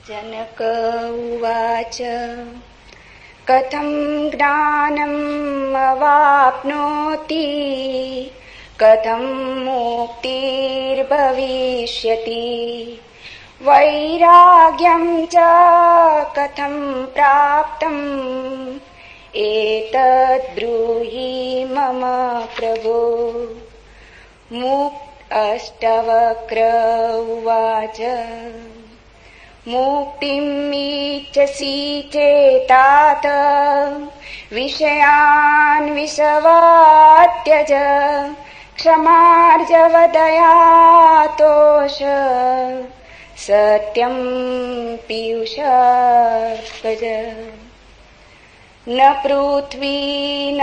जनक उवाच कथं ज्ञानम् अवाप्नोति कथं मुक्तिर्भविष्यति वैराग्यं च कथं प्राप्तम् एतद् ब्रूहि मम प्रभो। अष्टवक्र उवाच मुक्तिमिच्छसि चेतात विषयान् विषवात्यज क्षमार्जवदया तोष सत्यं पीयूषार्कज। न पृथ्वी न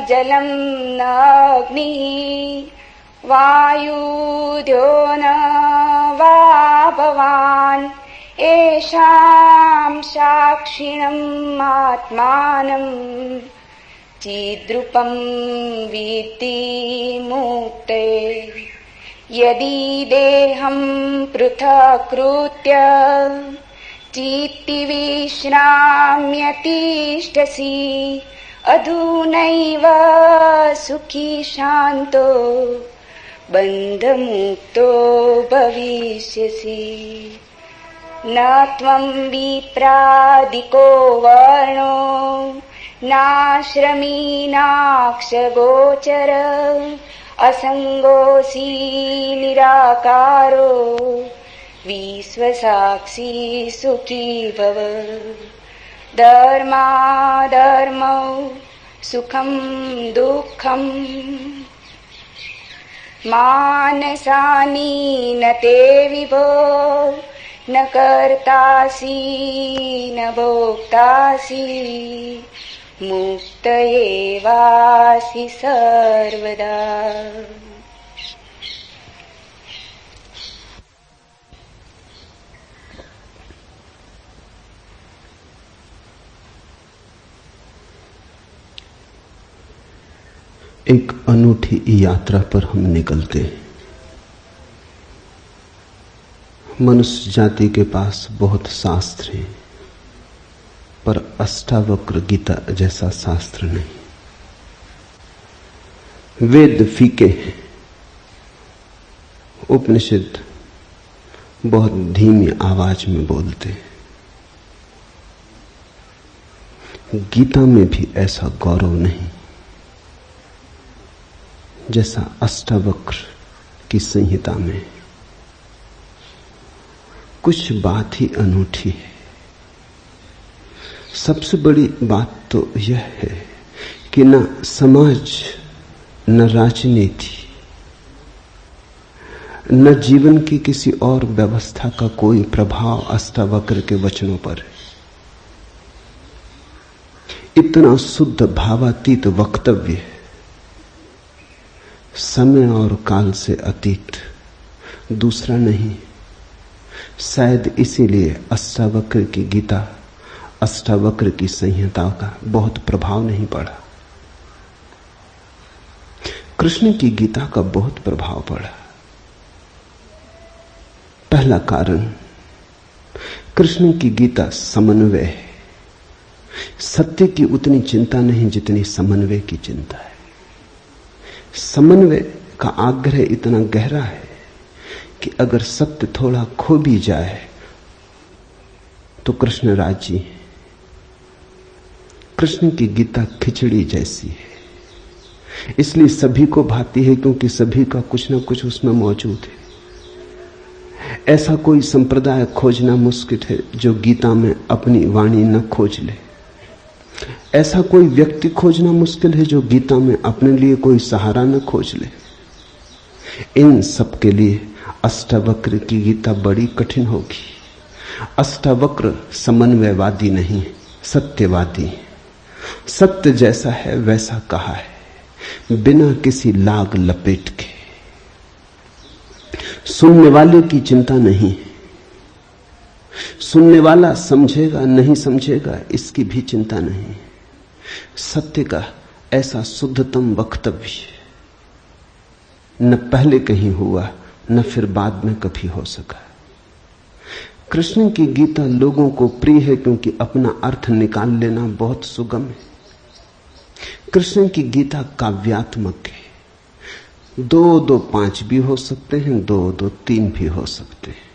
जलं न अग्निः वायुद्यो न वा भवान् येषां साक्षिणम् आत्मानं चिद्रूपं विद्धि मुक्ते। यदि देहं पृथक्कृत्य चित्ति विश्राम्यतिष्ठसि अधुनैव सुखी शान्तो बन्धमुक्तो भविष्यसि। न त्वं विप्रादिको वर्णो नाश्रमी नाक्षगोचर असङ्गोऽसि निराकारो विश्वसाक्षी सुखी भव। धर्माधर्मौ सुखं दुःखं मानसानि न ते विभो न कर्तासि न भोक्तासि मुक्त एवासि सर्वदा। एक अनूठी यात्रा पर हम निकलते हैं। मनुष्य जाति के पास बहुत शास्त्र हैं, पर अष्टावक्र गीता जैसा शास्त्र नहीं। वेद फीके हैं, उपनिषद बहुत धीमी आवाज में बोलते हैं। गीता में भी ऐसा गौरव नहीं जैसा अष्टावक्र की संहिता में। कुछ बात ही अनूठी है। सबसे बड़ी बात तो यह है कि न समाज, न राजनीति, न जीवन की किसी और व्यवस्था का कोई प्रभाव अष्टावक्र के वचनों पर है। इतना शुद्ध भावातीत वक्तव्य है, समय और काल से अतीत, दूसरा नहीं। शायद इसीलिए अष्टावक्र की गीता, अष्टावक्र की संहिता का बहुत प्रभाव नहीं पड़ा। कृष्ण की गीता का बहुत प्रभाव पड़ा। पहला कारण, कृष्ण की गीता समन्वय है। सत्य की उतनी चिंता नहीं जितनी समन्वय की चिंता है। समन्वय का आग्रह इतना गहरा है कि अगर सत्य थोड़ा खो भी जाए तो कृष्ण राजी है। कृष्ण की गीता खिचड़ी जैसी है, इसलिए सभी को भाती है, क्योंकि सभी का कुछ ना कुछ उसमें मौजूद है। ऐसा कोई संप्रदाय खोजना मुश्किल है जो गीता में अपनी वाणी न खोज ले। ऐसा कोई व्यक्ति खोजना मुश्किल है जो गीता में अपने लिए कोई सहारा न खोज ले। इन सब के लिए अष्टावक्र की गीता बड़ी कठिन होगी। अष्टावक्र समन्वयवादी नहीं, सत्यवादी। सत्य जैसा है वैसा कहा है, बिना किसी लाग लपेट के। सुनने वाले की चिंता नहीं, सुनने वाला समझेगा नहीं समझेगा इसकी भी चिंता नहीं। सत्य का ऐसा शुद्धतम वक्तव्य न पहले कहीं हुआ न फिर बाद में कभी हो सका। कृष्ण की गीता लोगों को प्रिय है क्योंकि अपना अर्थ निकाल लेना बहुत सुगम है। कृष्ण की गीता काव्यात्मक है। 2 2 5 भी हो सकते हैं, 2 2 3 भी हो सकते हैं।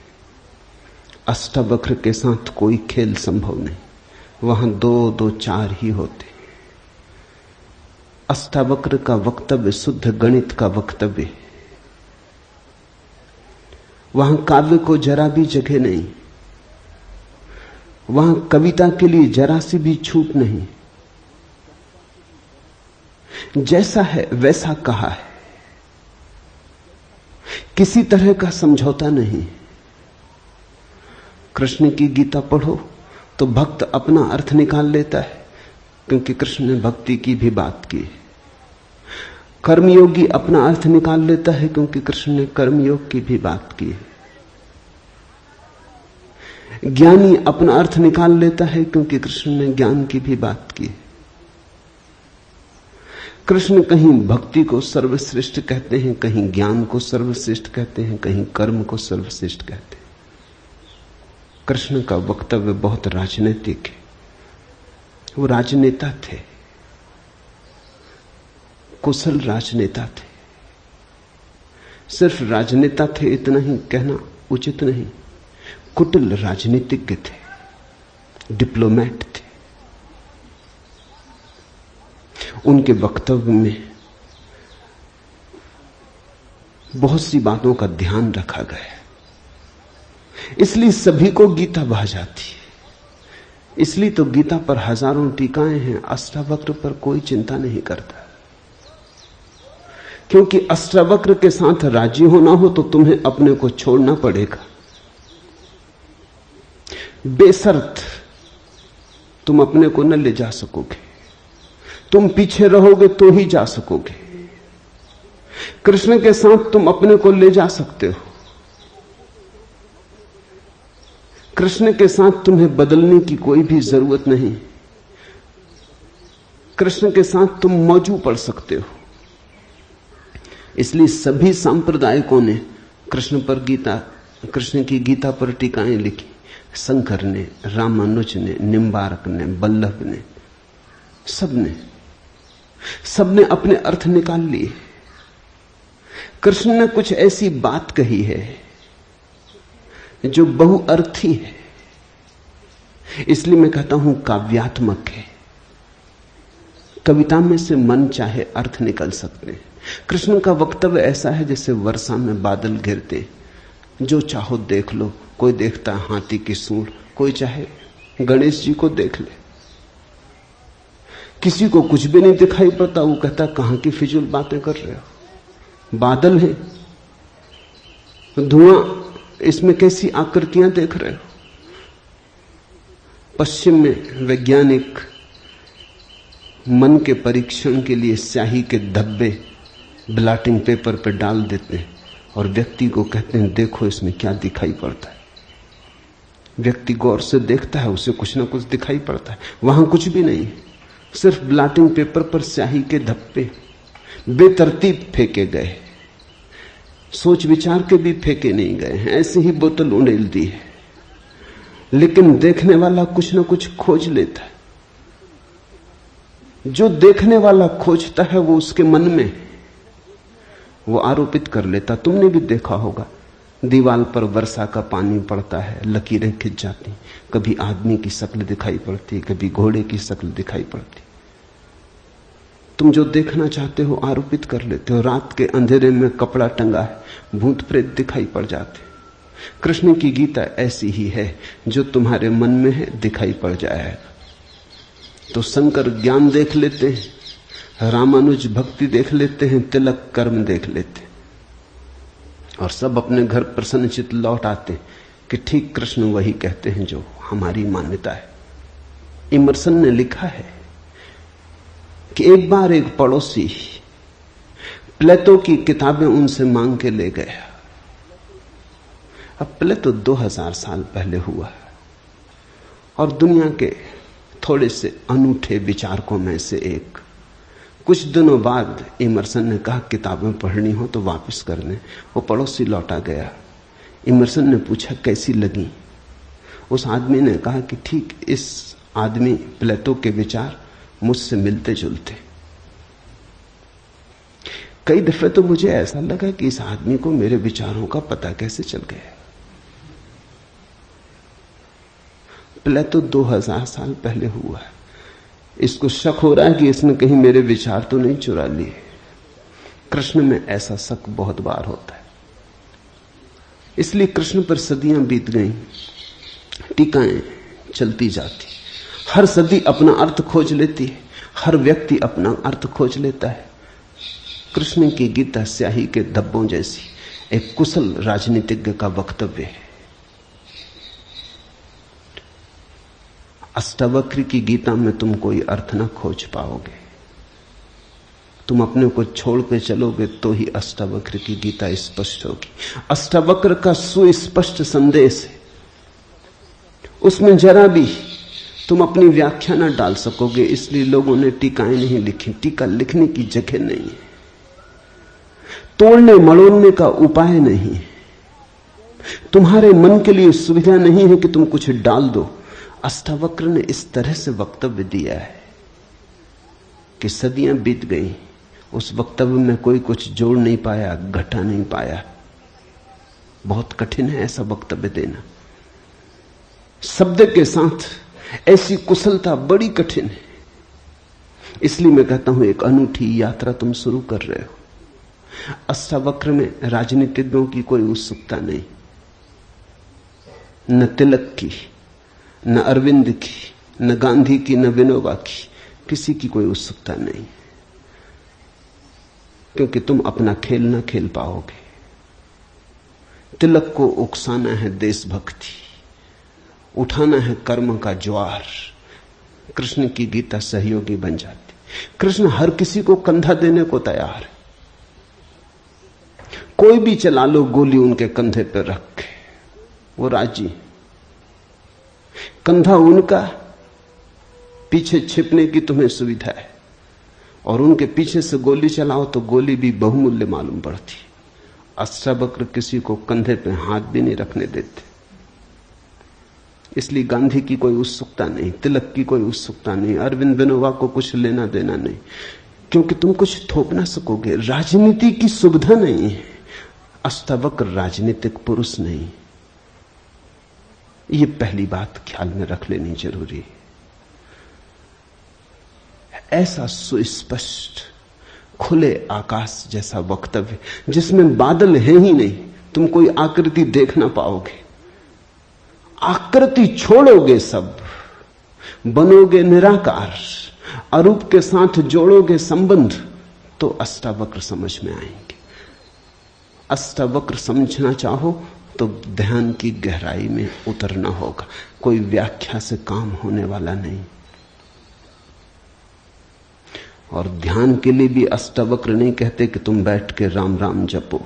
अष्टावक्र के साथ कोई खेल संभव नहीं, वहां 2 2 4 ही होते। अष्टावक्र का वक्तव्य शुद्ध गणित का वक्तव्य है। वहां काव्य को जरा भी जगह नहीं, वहां कविता के लिए जरा सी भी छूट नहीं। जैसा है वैसा कहा है, किसी तरह का समझौता नहीं। कृष्ण की गीता पढ़ो तो भक्त अपना अर्थ निकाल लेता है, क्योंकि कृष्ण ने भक्ति की भी बात की। कर्मयोगी अपना अर्थ निकाल लेता है, क्योंकि कृष्ण ने कर्मयोग की भी बात की है। ज्ञानी अपना अर्थ निकाल लेता है, क्योंकि कृष्ण ने ज्ञान की भी बात की है। कृष्ण कहीं भक्ति को सर्वश्रेष्ठ कहते हैं, कहीं ज्ञान को सर्वश्रेष्ठ कहते हैं, कहीं कर्म को सर्वश्रेष्ठ कहते हैं। कृष्ण का वक्तव्य बहुत राजनीतिक है। वो राजनेता थे, कुशल राजनेता थे। सिर्फ राजनेता थे इतना ही कहना उचित नहीं, कुटिल राजनीतिज्ञ थे, डिप्लोमेट थे। उनके वक्तव्य में बहुत सी बातों का ध्यान रखा गया, इसलिए सभी को गीता भा जाती है। इसलिए तो गीता पर हजारों टीकाएं हैं, अष्टावक्र पर कोई चिंता नहीं करता। क्योंकि अष्टावक्र के साथ राजी होना हो तो तुम्हें अपने को छोड़ना पड़ेगा। बेशर्त तुम अपने को न ले जा सकोगे, तुम पीछे रहोगे तो ही जा सकोगे। कृष्ण के साथ तुम अपने को ले जा सकते हो। कृष्ण के साथ तुम्हें बदलने की कोई भी जरूरत नहीं। कृष्ण के साथ तुम मौजू पड़ सकते हो। इसलिए सभी सांप्रदायिकों ने कृष्ण की गीता पर टीकाएं लिखी। शंकर ने, रामानुज ने, निम्बारक ने, बल्लभ ने, सबने अपने अर्थ निकाल लिए। कृष्ण ने कुछ ऐसी बात कही है जो बहुअर्थी है, इसलिए मैं कहता हूं काव्यात्मक है। कविता में से मन चाहे अर्थ निकल सकते हैं। कृष्ण का वक्तव्य ऐसा है जैसे वर्षा में बादल गिरते, जो चाहो देख लो। कोई देखता है हाथी की सूंड, कोई चाहे गणेश जी को देख ले। किसी को कुछ भी नहीं दिखाई पड़ता, वो कहता कहां की फिजूल बातें कर रहे हो। बादल है, धुआं, इसमें कैसी आकृतियां देख रहे हो। पश्चिम में वैज्ञानिक मन के परीक्षण के लिए स्याही के धब्बे ब्लॉटिंग पेपर पर डाल देते हैं और व्यक्ति को कहते हैं देखो इसमें क्या दिखाई पड़ता है। व्यक्ति गौर से देखता है, उसे कुछ ना कुछ दिखाई पड़ता है। वहां कुछ भी नहीं, सिर्फ ब्लॉटिंग पेपर पर स्याही के धब्बे बेतरतीब फेंके गए, सोच विचार के भी फेंके नहीं गए हैं, ऐसे ही बोतल उड़ेल दी है। लेकिन देखने वाला कुछ ना कुछ खोज लेता है। जो देखने वाला खोजता है वो उसके मन में वो आरोपित कर लेता। तुमने भी देखा होगा, दीवार पर वर्षा का पानी पड़ता है, लकीरें खिंच जाती, कभी आदमी की शक्ल दिखाई पड़ती, कभी घोड़े की शक्ल दिखाई पड़ती। तुम जो देखना चाहते हो आरोपित कर लेते हो। रात के अंधेरे में कपड़ा टंगा है, भूत प्रेत दिखाई पड़ जाते। कृष्ण की गीता ऐसी ही है, जो तुम्हारे मन में है दिखाई पड़ जाएगा। तो शंकर ज्ञान देख लेते हैं, रामानुज भक्ति देख लेते हैं, तिलक कर्म देख लेते हैं, और सब अपने घर प्रसन्नचित्त लौट आते हैं कि ठीक कृष्ण वही कहते हैं जो हमारी मान्यता है। इमर्सन ने लिखा है कि एक बार एक पड़ोसी प्लेटो की किताबें उनसे मांग के ले गया। अब प्लेटो 2000 साल पहले हुआ और दुनिया के थोड़े से अनूठे विचारकों में से एक। कुछ दिनों बाद इमर्सन ने कहा किताबें पढ़नी हो तो वापस करने। वो पड़ोसी लौटा गया। इमर्सन ने पूछा कैसी लगी। उस आदमी ने कहा कि ठीक इस आदमी प्लेटो के विचार मुझसे मिलते जुलते। कई दफे तो मुझे ऐसा लगा कि इस आदमी को मेरे विचारों का पता कैसे चल गया। प्लेटो 2000 साल पहले हुआ है। इसको शक हो रहा है कि इसने कहीं मेरे विचार तो नहीं चुरा लिए। कृष्ण में ऐसा शक बहुत बार होता है, इसलिए कृष्ण पर सदियां बीत गईं, टीकाएं चलती जाती, हर सदी अपना अर्थ खोज लेती है, हर व्यक्ति अपना अर्थ खोज लेता है। कृष्ण की गीता स्याही के धब्बों जैसी एक कुशल राजनीतिज्ञ का वक्तव्य है। अष्टावक्र की गीता में तुम कोई अर्थ न खोज पाओगे। तुम अपने को छोड़ के चलोगे तो ही अष्टावक्र की गीता स्पष्ट होगी। अष्टावक्र का सुस्पष्ट संदेश है, उसमें जरा भी तुम अपनी व्याख्या न डाल सकोगे। इसलिए लोगों ने टीकाएं नहीं लिखी। टीका लिखने की जगह नहीं है, तोड़ने मड़ोड़ने का उपाय नहीं है, तुम्हारे मन के लिए सुविधा नहीं है कि तुम कुछ डाल दो। अष्टावक्र ने इस तरह से वक्तव्य दिया है कि सदियां बीत गई, उस वक्तव्य में कोई कुछ जोड़ नहीं पाया, घटा नहीं पाया। बहुत कठिन है ऐसा वक्तव्य देना। शब्द के साथ ऐसी कुशलता बड़ी कठिन है। इसलिए मैं कहता हूं एक अनूठी यात्रा तुम शुरू कर रहे हो। अष्टावक्र में राजनीतिज्ञों की कोई उत्सुकता नहीं, न तिलक की, न अरविंद की, न गांधी की, न विनोबा की, किसी की कोई उत्सुकता नहीं, क्योंकि तुम अपना खेल न खेल पाओगे। तिलक को उकसाना है देशभक्ति, उठाना है कर्म का ज्वार। कृष्ण की गीता सहयोगी बन जाती। कृष्ण हर किसी को कंधा देने को तैयार है। कोई भी चला लो गोली उनके कंधे पर रख के, वो राजी। कंधा उनका, पीछे छिपने की तुम्हें सुविधा है, और उनके पीछे से गोली चलाओ तो गोली भी बहुमूल्य मालूम पड़ती। अष्टावक्र किसी को कंधे पे हाथ भी नहीं रखने देते। इसलिए गांधी की कोई उत्सुकता नहीं, तिलक की कोई उत्सुकता नहीं, अरविंद विनोबा को कुछ लेना देना नहीं, क्योंकि तुम कुछ थोप ना सकोगे। राजनीति की सुविधा नहीं है। अष्टावक्र राजनीतिक पुरुष नहीं। ये पहली बात ख्याल में रख लेनी जरूरी है। ऐसा सुस्पष्ट खुले आकाश जैसा वक्तव्य जिसमें बादल है ही नहीं, तुम कोई आकृति देख ना पाओगे। आकृति छोड़ोगे, सब बनोगे निराकार, अरूप के साथ जोड़ोगे संबंध, तो अष्टावक्र समझ में आएंगे। अष्टावक्र समझना चाहो तो ध्यान की गहराई में उतरना होगा। कोई व्याख्या से काम होने वाला नहीं। और ध्यान के लिए भी अष्टावक्र नहीं कहते कि तुम बैठ के राम राम जपो।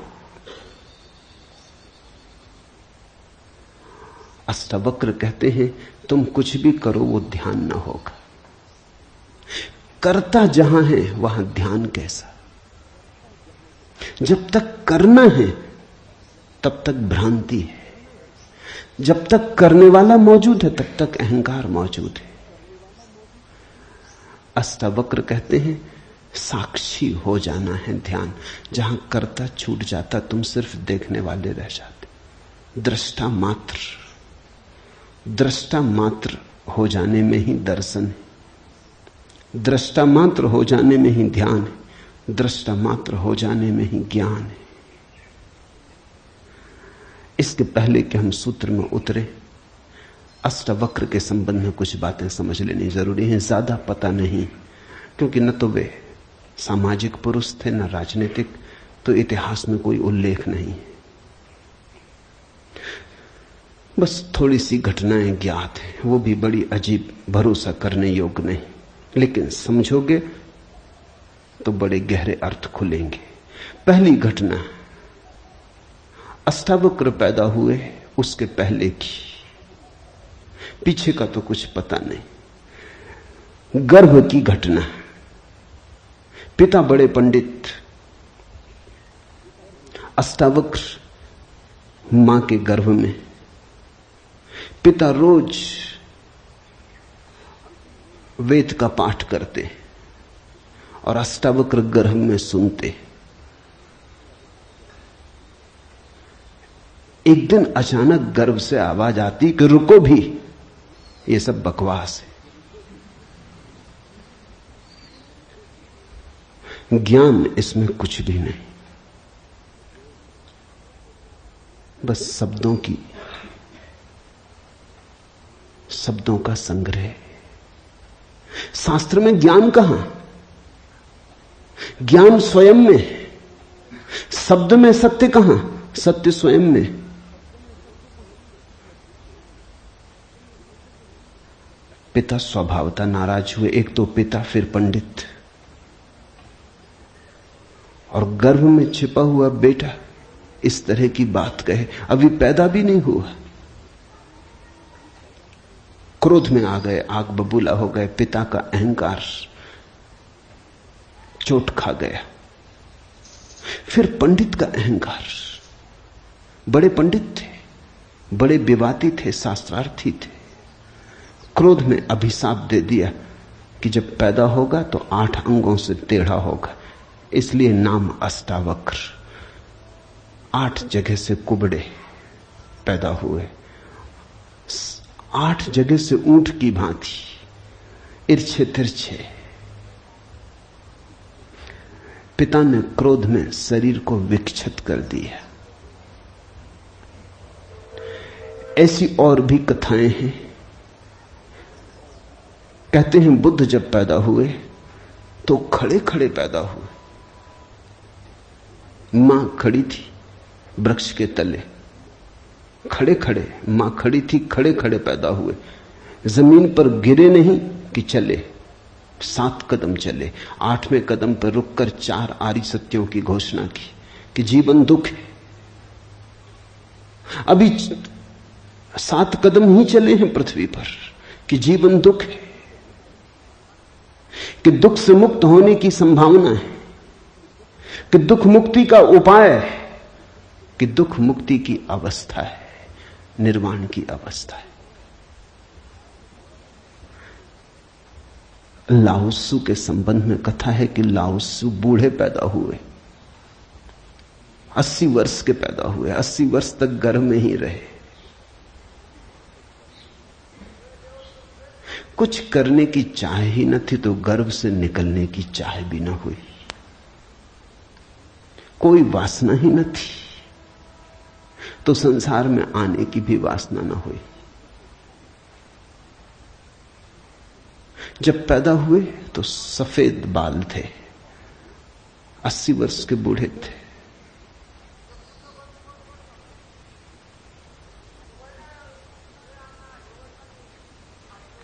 अष्टावक्र कहते हैं तुम कुछ भी करो वो ध्यान ना होगा। करता जहां है वहां ध्यान कैसा? जब तक करना है तब तक भ्रांति है, जब तक करने वाला मौजूद है तब तक अहंकार मौजूद है। अष्टावक्र कहते हैं साक्षी हो जाना है ध्यान। जहां कर्ता छूट जाता तुम सिर्फ देखने वाले रह जाते। दृष्टा मात्र, दृष्टा मात्र हो जाने में ही दर्शन है, दृष्टा मात्र हो जाने में ही ध्यान है, दृष्टा मात्र हो जाने में ही ज्ञान है। इसके पहले कि हम सूत्र में उतरे, अष्टावक्र के संबंध में कुछ बातें समझ लेनी जरूरी है। ज्यादा पता नहीं, क्योंकि न तो वे सामाजिक पुरुष थे न राजनीतिक, तो इतिहास में कोई उल्लेख नहीं है। बस थोड़ी सी घटनाएं ज्ञात हैं, वो भी बड़ी अजीब, भरोसा करने योग्य नहीं, लेकिन समझोगे तो बड़े गहरे अर्थ खुलेंगे। पहली घटना अष्टावक्र पैदा हुए उसके पहले की, पीछे का तो कुछ पता नहीं। गर्भ की घटना। पिता बड़े पंडित, अष्टावक्र मां के गर्भ में, पिता रोज वेद का पाठ करते और अष्टावक्र गर्भ में सुनते। एक दिन अचानक गर्भ से आवाज आती कि रुको भी, ये सब बकवास है। ज्ञान इसमें कुछ भी नहीं, बस शब्दों का संग्रह। शास्त्र में ज्ञान कहां? ज्ञान स्वयं में। शब्द में सत्य कहां? सत्य स्वयं में। पिता स्वभावतः नाराज हुए। एक तो पिता, फिर पंडित, और गर्भ में छिपा हुआ बेटा इस तरह की बात कहे, अभी पैदा भी नहीं हुआ। क्रोध में आ गए, आग बबूला हो गए। पिता का अहंकार चोट खा गया। फिर पंडित का अहंकार। बड़े पंडित थे, बड़े विवादी थे, शास्त्रार्थी थे। क्रोध में अभिशाप दे दिया कि जब पैदा होगा तो 8 अंगों से टेढ़ा होगा, इसलिए नाम अष्टावक्र। 8 जगह से कुबड़े पैदा हुए, 8 जगह से ऊंट की भांति इर्छे तिरछे। पिता ने क्रोध में शरीर को विक्षत कर दिया। ऐसी और भी कथाएं हैं। कहते हैं बुद्ध जब पैदा हुए तो खड़े खड़े पैदा हुए। मां खड़ी थी वृक्ष के तले, खड़े खड़े मां खड़ी थी, खड़े खड़े पैदा हुए। जमीन पर गिरे नहीं कि चले, 7 कदम चले। 8वें कदम पर रुककर 4 आर्य सत्यों की घोषणा की कि जीवन दुख है। अभी 7 कदम ही चले हैं पृथ्वी पर कि जीवन दुख है, कि दुख से मुक्त होने की संभावना है, कि दुख मुक्ति का उपाय है, कि दुख मुक्ति की अवस्था है, निर्वाण की अवस्था है। लाओत्सु के संबंध में कथा है कि लाओत्सु बूढ़े पैदा हुए, 80 वर्ष के पैदा हुए, 80 वर्ष तक गर्भ में ही रहे। कुछ करने की चाह ही न थी तो गर्भ से निकलने की चाह भी न हुई। कोई वासना ही न थी तो संसार में आने की भी वासना न हुई। जब पैदा हुए तो सफेद बाल थे, 80 वर्ष के बूढ़े थे।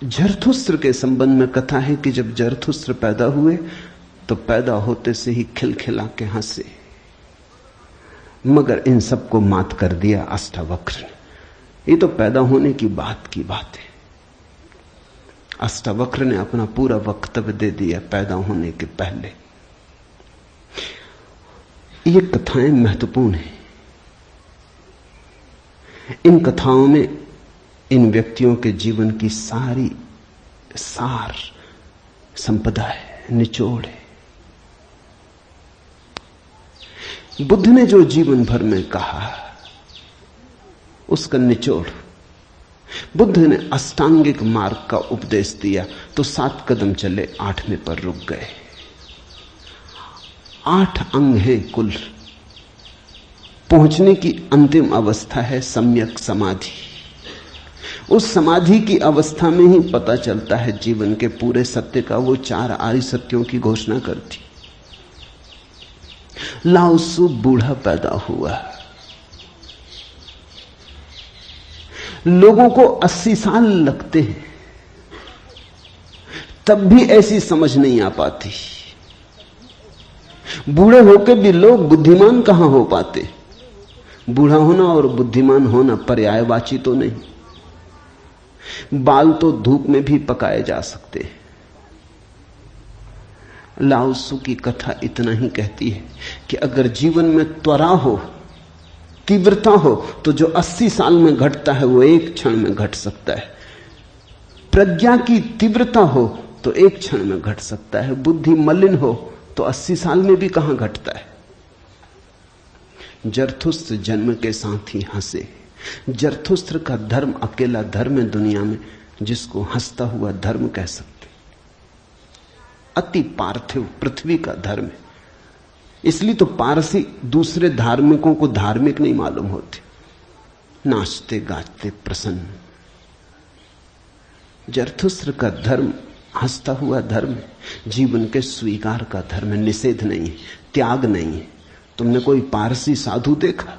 जरथुस्त्र के संबंध में कथा है कि जब जरथुस्त्र पैदा हुए तो पैदा होते से ही खिलखिला के हंसे, मगर इन सबको मात कर दिया अष्टावक्र ने। ये तो पैदा होने की बात है। अष्टावक्र ने अपना पूरा वक्तव्य दे दिया पैदा होने के पहले। ये कथाएं महत्वपूर्ण हैं। इन कथाओं में इन व्यक्तियों के जीवन की सारी सार संपदा है, निचोड़ है। बुद्ध ने जो जीवन भर में कहा उसका निचोड़। बुद्ध ने अष्टांगिक मार्ग का उपदेश दिया तो 7 कदम चले, 8वें पर रुक गए। 8 अंग हैं कुल। पहुंचने की अंतिम अवस्था है सम्यक समाधि। उस समाधि की अवस्था में ही पता चलता है जीवन के पूरे सत्य का। वो 4 आर्य सत्यों की घोषणा करती। लाओत्सु बूढ़ा पैदा हुआ। लोगों को 80 साल लगते हैं, तब भी ऐसी समझ नहीं आ पाती। बूढ़े होकर भी लोग बुद्धिमान कहां हो पाते। बूढ़ा होना और बुद्धिमान होना पर्यायवाची तो नहीं। बाल तो धूप में भी पकाए जा सकते हैं। लाओत्सु की कथा इतना ही कहती है कि अगर जीवन में त्वरा हो तीव्रता हो तो जो 80 साल में घटता है वो एक क्षण में घट सकता है। प्रज्ञा की तीव्रता हो तो एक क्षण में घट सकता है। बुद्धि मलिन हो तो 80 साल में भी कहां घटता है। जरथुस्त्र जन्म के साथ ही हंसे। जरथुस्त्र का धर्म अकेला धर्म है दुनिया में जिसको हंसता हुआ धर्म कह सकते। अति पार्थिव पृथ्वी का धर्म है। इसलिए तो पारसी दूसरे धार्मिकों को धार्मिक नहीं मालूम होते, नाचते गाते प्रसन्न। जरथुस्त्र का धर्म हंसता हुआ धर्म है, जीवन के स्वीकार का धर्म है, निषेध नहीं है, त्याग नहीं है। तुमने कोई पारसी साधु देखा?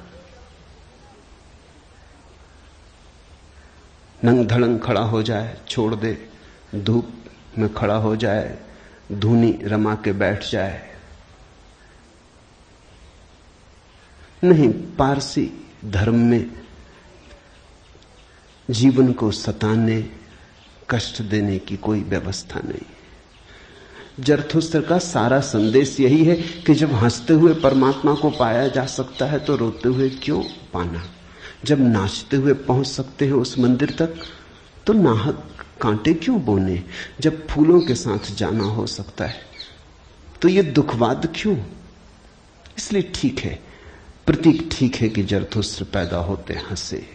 नंग धड़ंग खड़ा हो जाए, छोड़ दे, धूप में खड़ा हो जाए, धूनी रमा के बैठ जाए? नहीं, पारसी धर्म में जीवन को सताने, कष्ट देने की कोई व्यवस्था नहीं। जरथुस्त्र का सारा संदेश यही है कि जब हंसते हुए परमात्मा को पाया जा सकता है तो रोते हुए क्यों पाना। जब नाचते हुए पहुंच सकते हैं उस मंदिर तक तो नाहक कांटे क्यों बोने। जब फूलों के साथ जाना हो सकता है तो ये दुखवाद क्यों। इसलिए ठीक है, प्रतीक ठीक है कि जरथुस्त्र पैदा होते हंसे।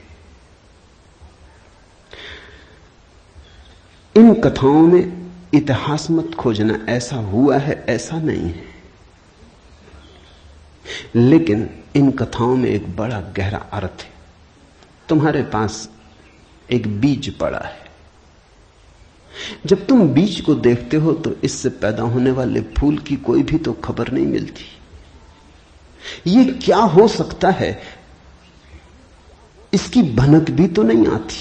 इन कथाओं में इतिहास मत खोजना, ऐसा हुआ है ऐसा नहीं है, लेकिन इन कथाओं में एक बड़ा गहरा अर्थ है। तुम्हारे पास एक बीज पड़ा है, जब तुम बीज को देखते हो तो इससे पैदा होने वाले फूल की कोई भी तो खबर नहीं मिलती। ये क्या हो सकता है इसकी भनक भी तो नहीं आती।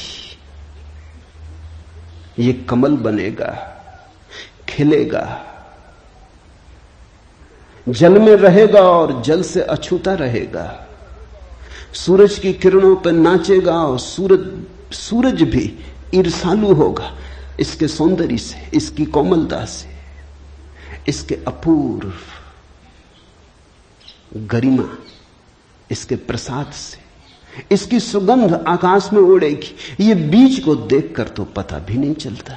ये कमल बनेगा, खिलेगा, जल में रहेगा और जल से अछूता रहेगा, सूरज की किरणों पर नाचेगा और सूरज भी ईर्ष्यालु होगा इसके सौंदर्य से, इसकी कोमलता से, इसके अपूर्व गरिमा, इसके प्रसाद से। इसकी सुगंध आकाश में उड़ेगी। ये बीज को देखकर तो पता भी नहीं चलता।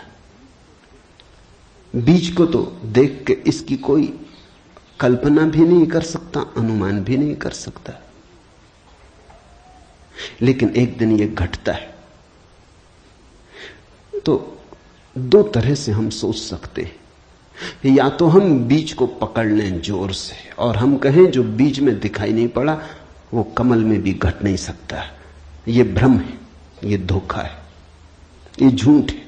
बीज को तो देख के इसकी कोई कल्पना भी नहीं कर सकता, अनुमान भी नहीं कर सकता। लेकिन एक दिन ये घटता है। तो दो तरह से हम सोच सकते हैं। या तो हम बीज को पकड़ लें जोर से और हम कहें जो बीज में दिखाई नहीं पड़ा वो कमल में भी घट नहीं सकता। ये भ्रम है, ये धोखा है, ये झूठ है।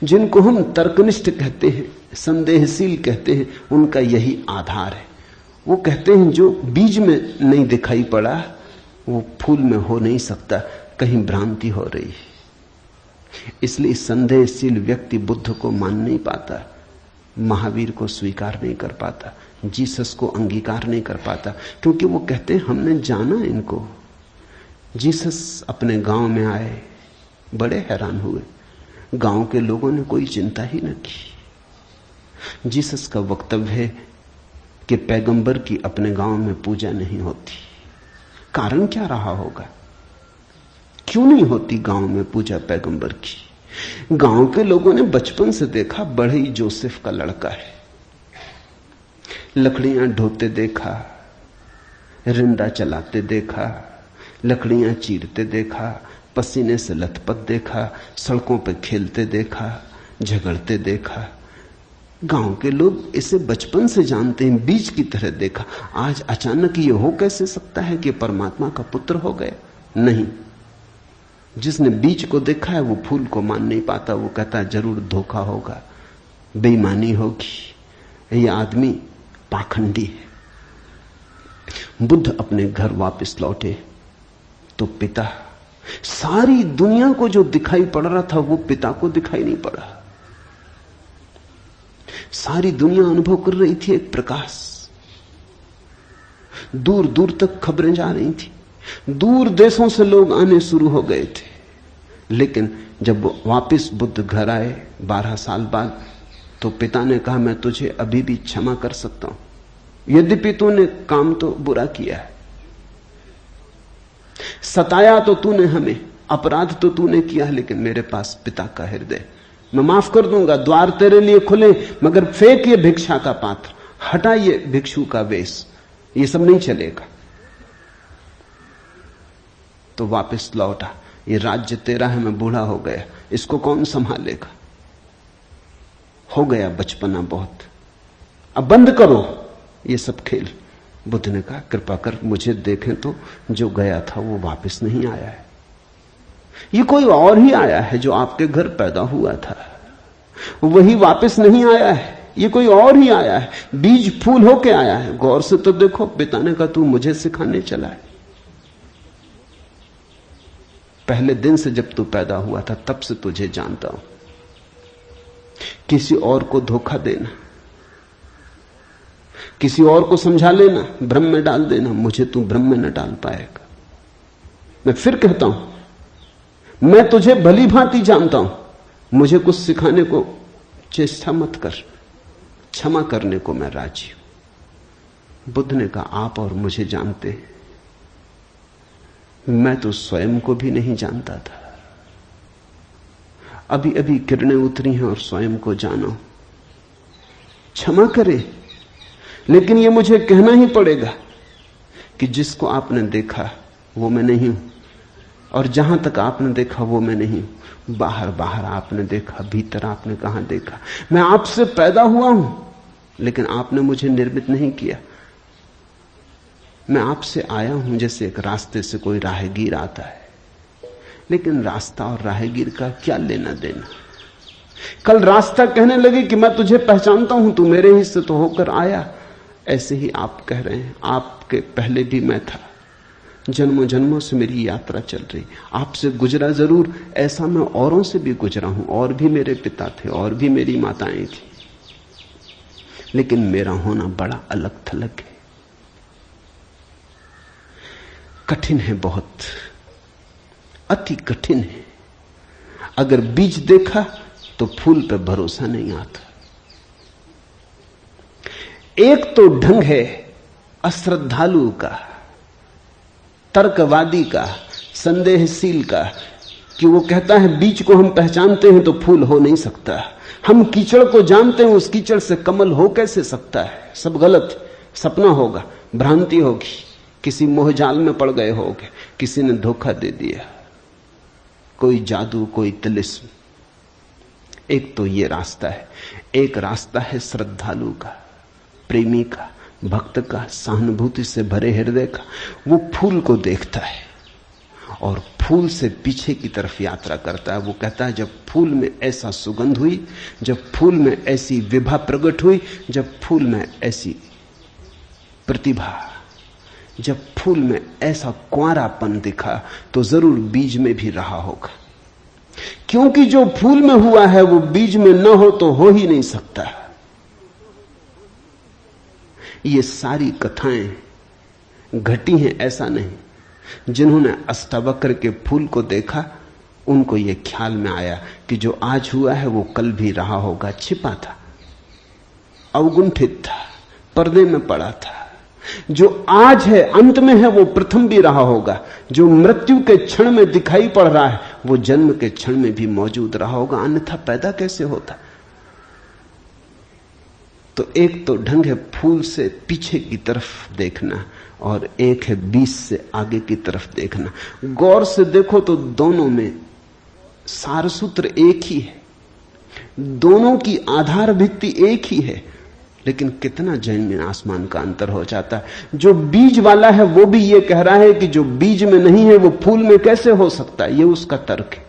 जिनको हम तर्कनिष्ठ कहते हैं, संदेहशील कहते हैं, उनका यही आधार है। वो कहते हैं जो बीज में नहीं दिखाई पड़ा वो फूल में हो नहीं सकता, कहीं भ्रांति हो रही है। इसलिए संदेहशील व्यक्ति बुद्ध को मान नहीं पाता, महावीर को स्वीकार नहीं कर पाता, जीसस को अंगीकार नहीं कर पाता, क्योंकि वो कहते हैं हमने जाना इनको। जीसस अपने गांव में आए, बड़े हैरान हुए, गांव के लोगों ने कोई चिंता ही न की। जीसस का वक्तव्य है कि पैगंबर की अपने गांव में पूजा नहीं होती। कारण क्या रहा होगा, क्यों नहीं होती गांव में पूजा पैगंबर की? गांव के लोगों ने बचपन से देखा, बड़े ही जोसेफ का लड़का है, लकड़ियां ढोते देखा, रिंदा चलाते देखा, लकड़ियां चीरते देखा, पसीने से लथपथ देखा, सड़कों पर खेलते देखा, झगड़ते देखा। गांव के लोग इसे बचपन से जानते हैं, बीज की तरह देखा। आज अचानक ये हो कैसे सकता है कि परमात्मा का पुत्र हो गए? नहीं, जिसने बीज को देखा है वो फूल को मान नहीं पाता। वो कहता है जरूर धोखा होगा, बेईमानी होगी, ये आदमी पाखंडी है। बुद्ध अपने घर वापस लौटे तो पिता, सारी दुनिया को जो दिखाई पड़ रहा था वो पिता को दिखाई नहीं पड़ा। सारी दुनिया अनुभव कर रही थी एक प्रकाश, दूर दूर तक खबरें जा रही थी, दूर देशों से लोग आने शुरू हो गए थे। लेकिन जब वो वापस बुद्ध घर आए 12 साल बाद, तो पिता ने कहा मैं तुझे अभी भी क्षमा कर सकता हूं, यद्यपि तूने काम तो बुरा किया है, सताया तो तूने हमें, अपराध तो तूने किया, लेकिन मेरे पास पिता का हृदय, मैं माफ कर दूंगा, द्वार तेरे लिए खुले, मगर फेंक ये भिक्षा का पात्र, हटा ये भिक्षु का वेश, ये सब नहीं चलेगा। तो वापस लौटा, ये राज्य तेरा है, मैं बूढ़ा हो गया, इसको कौन संभालेगा? हो गया बचपना बहुत, अब बंद करो ये सब खेल। बुद्ध ने कहा कृपा कर मुझे देखें तो, जो गया था वो वापस नहीं आया है, ये कोई और ही आया है जो आपके घर पैदा हुआ था, वही वापस नहीं आया है, ये कोई और ही आया है, बीज फूल होके आया है। गौर से तो देखो। पिता ने कहा तू मुझे सिखाने चला है, पहले दिन से जब तू पैदा हुआ था तब से तुझे जानता हूं। किसी और को धोखा देना, किसी और को समझा लेना, भ्रम में डाल देना, मुझे तू भ्रम में न डाल पाएगा। मैं फिर कहता हूं, मैं तुझे भली भांति जानता हूं, मुझे कुछ सिखाने को चेष्टा मत कर, क्षमा करने को मैं राजी हूं। बुद्ध ने कहा आप और मुझे जानते हैं, मैं तो स्वयं को भी नहीं जानता था, अभी अभी किरणें उतरी हैं और स्वयं को जानो। क्षमा करे, लेकिन यह मुझे कहना ही पड़ेगा कि जिसको आपने देखा वो मैं नहीं हूं, और जहां तक आपने देखा वो मैं नहीं हूं। बाहर बाहर आपने देखा, भीतर आपने कहां देखा? मैं आपसे पैदा हुआ हूं, लेकिन आपने मुझे निर्मित नहीं किया। मैं आपसे आया हूं जैसे एक रास्ते से कोई राहगीर आता है, लेकिन रास्ता और राहगीर का क्या लेना देना? कल रास्ता कहने लगे कि मैं तुझे पहचानता हूं, तू मेरे हिस्से तो होकर आया, ऐसे ही आप कह रहे हैं आपके पहले भी मैं था, जन्मों जन्मों से मेरी यात्रा चल रही, आपसे गुजरा जरूर, ऐसा मैं औरों से भी गुजरा हूं, और भी मेरे पिता थे, और भी मेरी माताएं थी, लेकिन मेरा होना बड़ा अलग थलग है, कठिन है, बहुत अति कठिन है। अगर बीज देखा तो फूल पे भरोसा नहीं आता। एक तो ढंग है अश्रद्धालु का, तर्कवादी का, संदेहशील का, कि वो कहता है बीज को हम पहचानते हैं तो फूल हो नहीं सकता, हम कीचड़ को जानते हैं, उस कीचड़ से कमल हो कैसे सकता है? सब गलत, सपना होगा, भ्रांति होगी, किसी मोहजाल में पड़ गए होगे, किसी ने धोखा दे दिया, कोई जादू, कोई तिलिस्म। एक तो ये रास्ता है, एक रास्ता है श्रद्धालु का, प्रेमी का, भक्त का, सहानुभूति से भरे हृदय का। वो फूल को देखता है और फूल से पीछे की तरफ यात्रा करता है। वो कहता है जब फूल में ऐसा सुगंध हुई, जब फूल में ऐसी विभा प्रकट हुई, जब फूल में ऐसी प्रतिभा, जब फूल में ऐसा कुंवारापन दिखा, तो जरूर बीज में भी रहा होगा, क्योंकि जो फूल में हुआ है वो बीज में न हो तो हो ही नहीं सकता। ये सारी कथाएं घटी हैं ऐसा नहीं। जिन्होंने अष्टावक्र के फूल को देखा उनको ये ख्याल में आया कि जो आज हुआ है वो कल भी रहा होगा, छिपा था, अवगुंठित था, पर्दे में पड़ा था। जो आज है अंत में है वो प्रथम भी रहा होगा, जो मृत्यु के क्षण में दिखाई पड़ रहा है वो जन्म के क्षण में भी मौजूद रहा होगा, अन्यथा पैदा कैसे होता? तो एक तो ढंग है फूल से पीछे की तरफ देखना, और एक है बीज से आगे की तरफ देखना। गौर से देखो तो दोनों में सारसूत्र एक ही है, दोनों की आधार भित्ति एक ही है, लेकिन कितना जमीन आसमान का अंतर हो जाता है। जो बीज वाला है वो भी ये कह रहा है कि जो बीज में नहीं है वो फूल में कैसे हो सकता है, ये उसका तर्क है।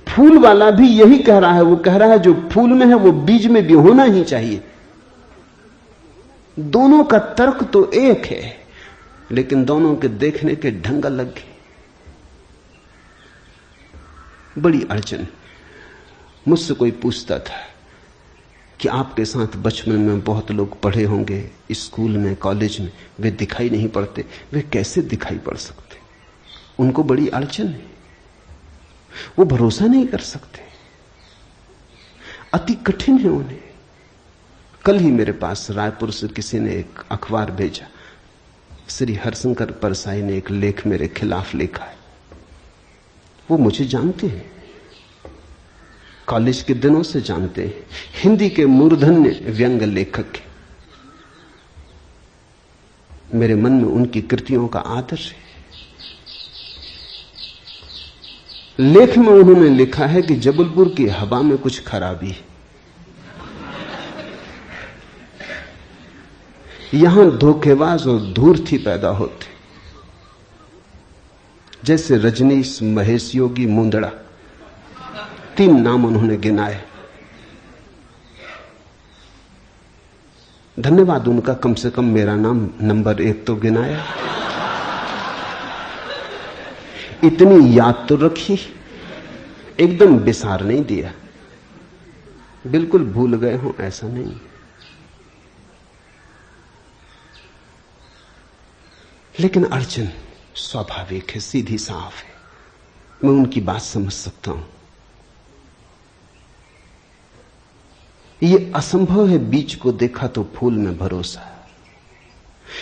फूल वाला भी यही कह रहा है, वो कह रहा है जो फूल में है वो बीज में भी होना ही चाहिए। दोनों का तर्क तो एक है, लेकिन दोनों के देखने के ढंग अलग है। बड़ी अड़चन। मुझसे कोई पूछता था कि आपके साथ बचपन में बहुत लोग पढ़े होंगे, स्कूल में, कॉलेज में, वे दिखाई नहीं पड़ते, वे कैसे दिखाई पड़ सकते? उनको बड़ी अड़चन है, वो भरोसा नहीं कर सकते, अति कठिन है उन्हें। कल ही मेरे पास रायपुर से किसी ने एक अखबार भेजा, श्री हरिशंकर परसाई ने एक लेख मेरे खिलाफ लिखा है। वो मुझे जानते हैं, कॉलेज के दिनों से जानते हैं, हिंदी के मूर्धन्य व्यंग्य लेखक हैं। मेरे मन में उनकी कृतियों का आदर है। लेख में उन्होंने लिखा है कि जबलपुर की हवा में कुछ खराबी है। यहां धोखेबाज और धूर्ती पैदा होते, जैसे रजनीश, महेश योगी, मुंदड़ा, 3 नाम उन्होंने गिनाए। धन्यवाद उनका, कम से कम मेरा नाम नंबर 1 तो गिनाया। इतनी याद तो रखी, एकदम बिसार नहीं दिया, बिल्कुल भूल गए हो ऐसा नहीं। लेकिन अड़चन स्वाभाविक है, सीधी साफ है, मैं उनकी बात समझ सकता हूं। यह असंभव है बीज को देखा तो फूल में भरोसा।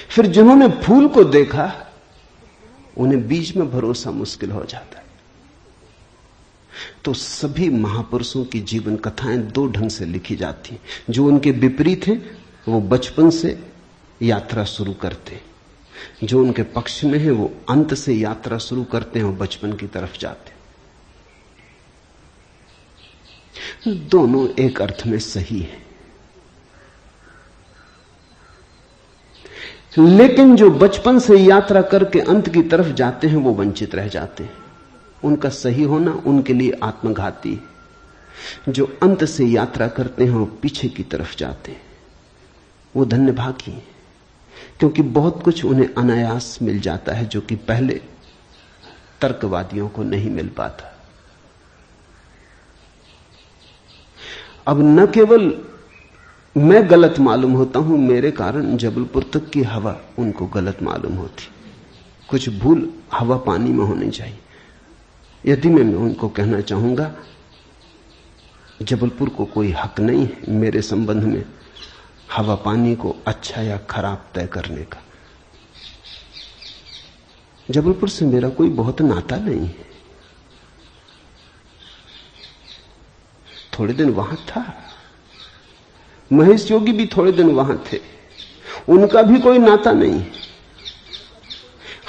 फिर जिन्होंने फूल को देखा उन्हें बीज में भरोसा मुश्किल हो जाता है। तो सभी महापुरुषों की जीवन कथाएं 2 ढंग से लिखी जाती हैं। जो उनके विपरीत हैं वो बचपन से यात्रा शुरू करते हैं, जो उनके पक्ष में है वो अंत से यात्रा शुरू करते हैं और बचपन की तरफ जाते हैं। दोनों एक अर्थ में सही है, लेकिन जो बचपन से यात्रा करके अंत की तरफ जाते हैं वो वंचित रह जाते हैं। उनका सही होना उनके लिए आत्मघाती है। जो अंत से यात्रा करते हैं वो पीछे की तरफ जाते हैं, वो धन्यभागी हैं, क्योंकि बहुत कुछ उन्हें अनायास मिल जाता है जो कि पहले तर्कवादियों को नहीं मिल पाता। अब न केवल मैं गलत मालूम होता हूं, मेरे कारण जबलपुर तक की हवा उनको गलत मालूम होती। कुछ भूल हवा पानी में होनी चाहिए। यदि मैं उनको कहना चाहूंगा जबलपुर को कोई हक नहीं है मेरे संबंध में हवा पानी को अच्छा या खराब तय करने का। जबलपुर से मेरा कोई बहुत नाता नहीं है। थोड़े दिन वहां था, महेश योगी भी थोड़े दिन वहां थे, उनका भी कोई नाता नहीं।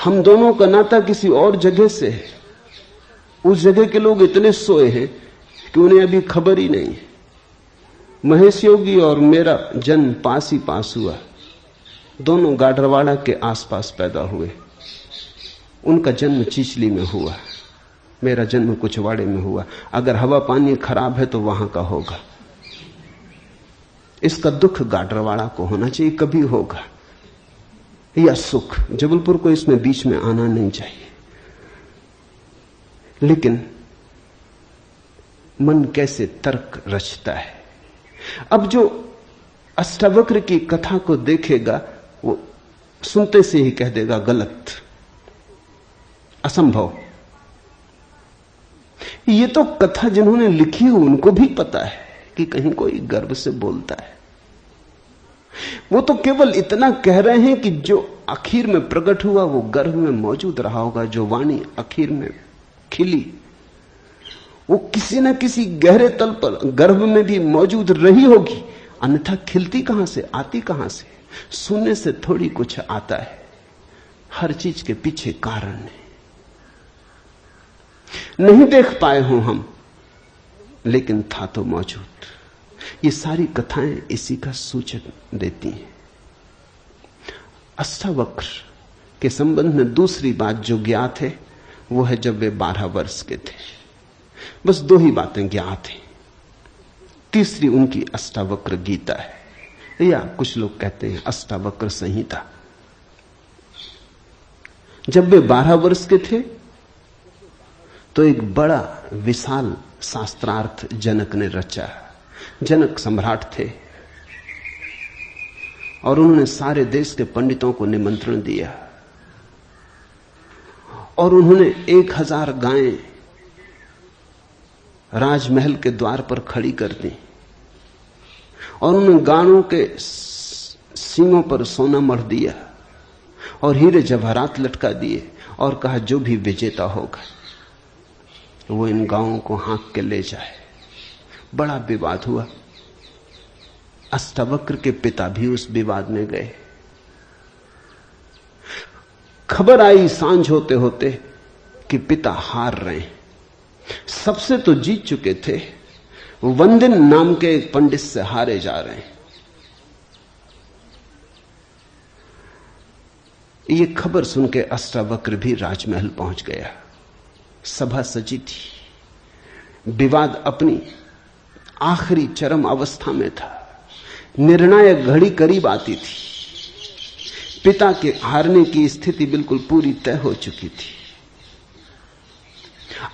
हम दोनों का नाता किसी और जगह से है। उस जगह के लोग इतने सोए हैं कि उन्हें अभी खबर ही नहीं है। महेश योगी और मेरा जन्म पास ही पास हुआ, दोनों गाडरवाड़ा के आसपास पैदा हुए। उनका जन्म चिचली में हुआ, मेरा जन्म कुचवाड़े में हुआ। अगर हवा पानी खराब है तो वहां का होगा। इसका दुख गाडरवाड़ा को होना चाहिए, कभी होगा, या सुख। जबलपुर को इसमें बीच में आना नहीं चाहिए। लेकिन मन कैसे तर्क रचता है। अब जो अष्टावक्र की कथा को देखेगा वो सुनते से ही कह देगा गलत, असंभव। ये तो कथा जिन्होंने लिखी है उनको भी पता है कि कहीं कोई गर्व से बोलता है। वो तो केवल इतना कह रहे हैं कि जो आखिर में प्रकट हुआ वो गर्भ में मौजूद रहा होगा। जो वाणी आखिर में खिली वो किसी न किसी गहरे तल पर गर्भ में भी मौजूद रही होगी, अन्यथा खिलती कहां से, आती कहां से? सुनने से थोड़ी कुछ आता है, हर चीज के पीछे कारण है। नहीं देख पाए हो हम, लेकिन था तो मौजूद। ये सारी कथाएं इसी का सूचक देती हैं। अष्टावक्र के संबंध में दूसरी बात जो ज्ञात है वो है जब वे 12 वर्ष के थे। बस 2 ही बातें ज्ञात हैं। तीसरी उनकी अष्टावक्र गीता है, या कुछ लोग कहते हैं अष्टावक्र संहिता। जब वे 12 वर्ष के थे तो एक बड़ा विशाल शास्त्रार्थ जनक ने रचा। जनक सम्राट थे और उन्होंने सारे देश के पंडितों को निमंत्रण दिया और उन्होंने 1000 गायें राजमहल के द्वार पर खड़ी कर दी और उन्होंने गायों के सींगों पर सोना मढ़ दिया और हीरे जवाहरात लटका दिए और कहा जो भी विजेता होगा वो इन गांवों को हाँक के ले जाए। बड़ा विवाद हुआ। अष्टावक्र के पिता भी उस विवाद में गए। खबर आई सांझ होते होते कि पिता हार रहे हैं। सबसे तो जीत चुके थे, वंदन नाम के एक पंडित से हारे जा रहे हैं। ये खबर सुन के अष्टावक्र भी राजमहल पहुंच गया। सभा सजी थी। विवाद अपनी आखिरी चरम अवस्था में था। निर्णायक घड़ी करीब आती थी। पिता के हारने की स्थिति बिल्कुल पूरी तय हो चुकी थी।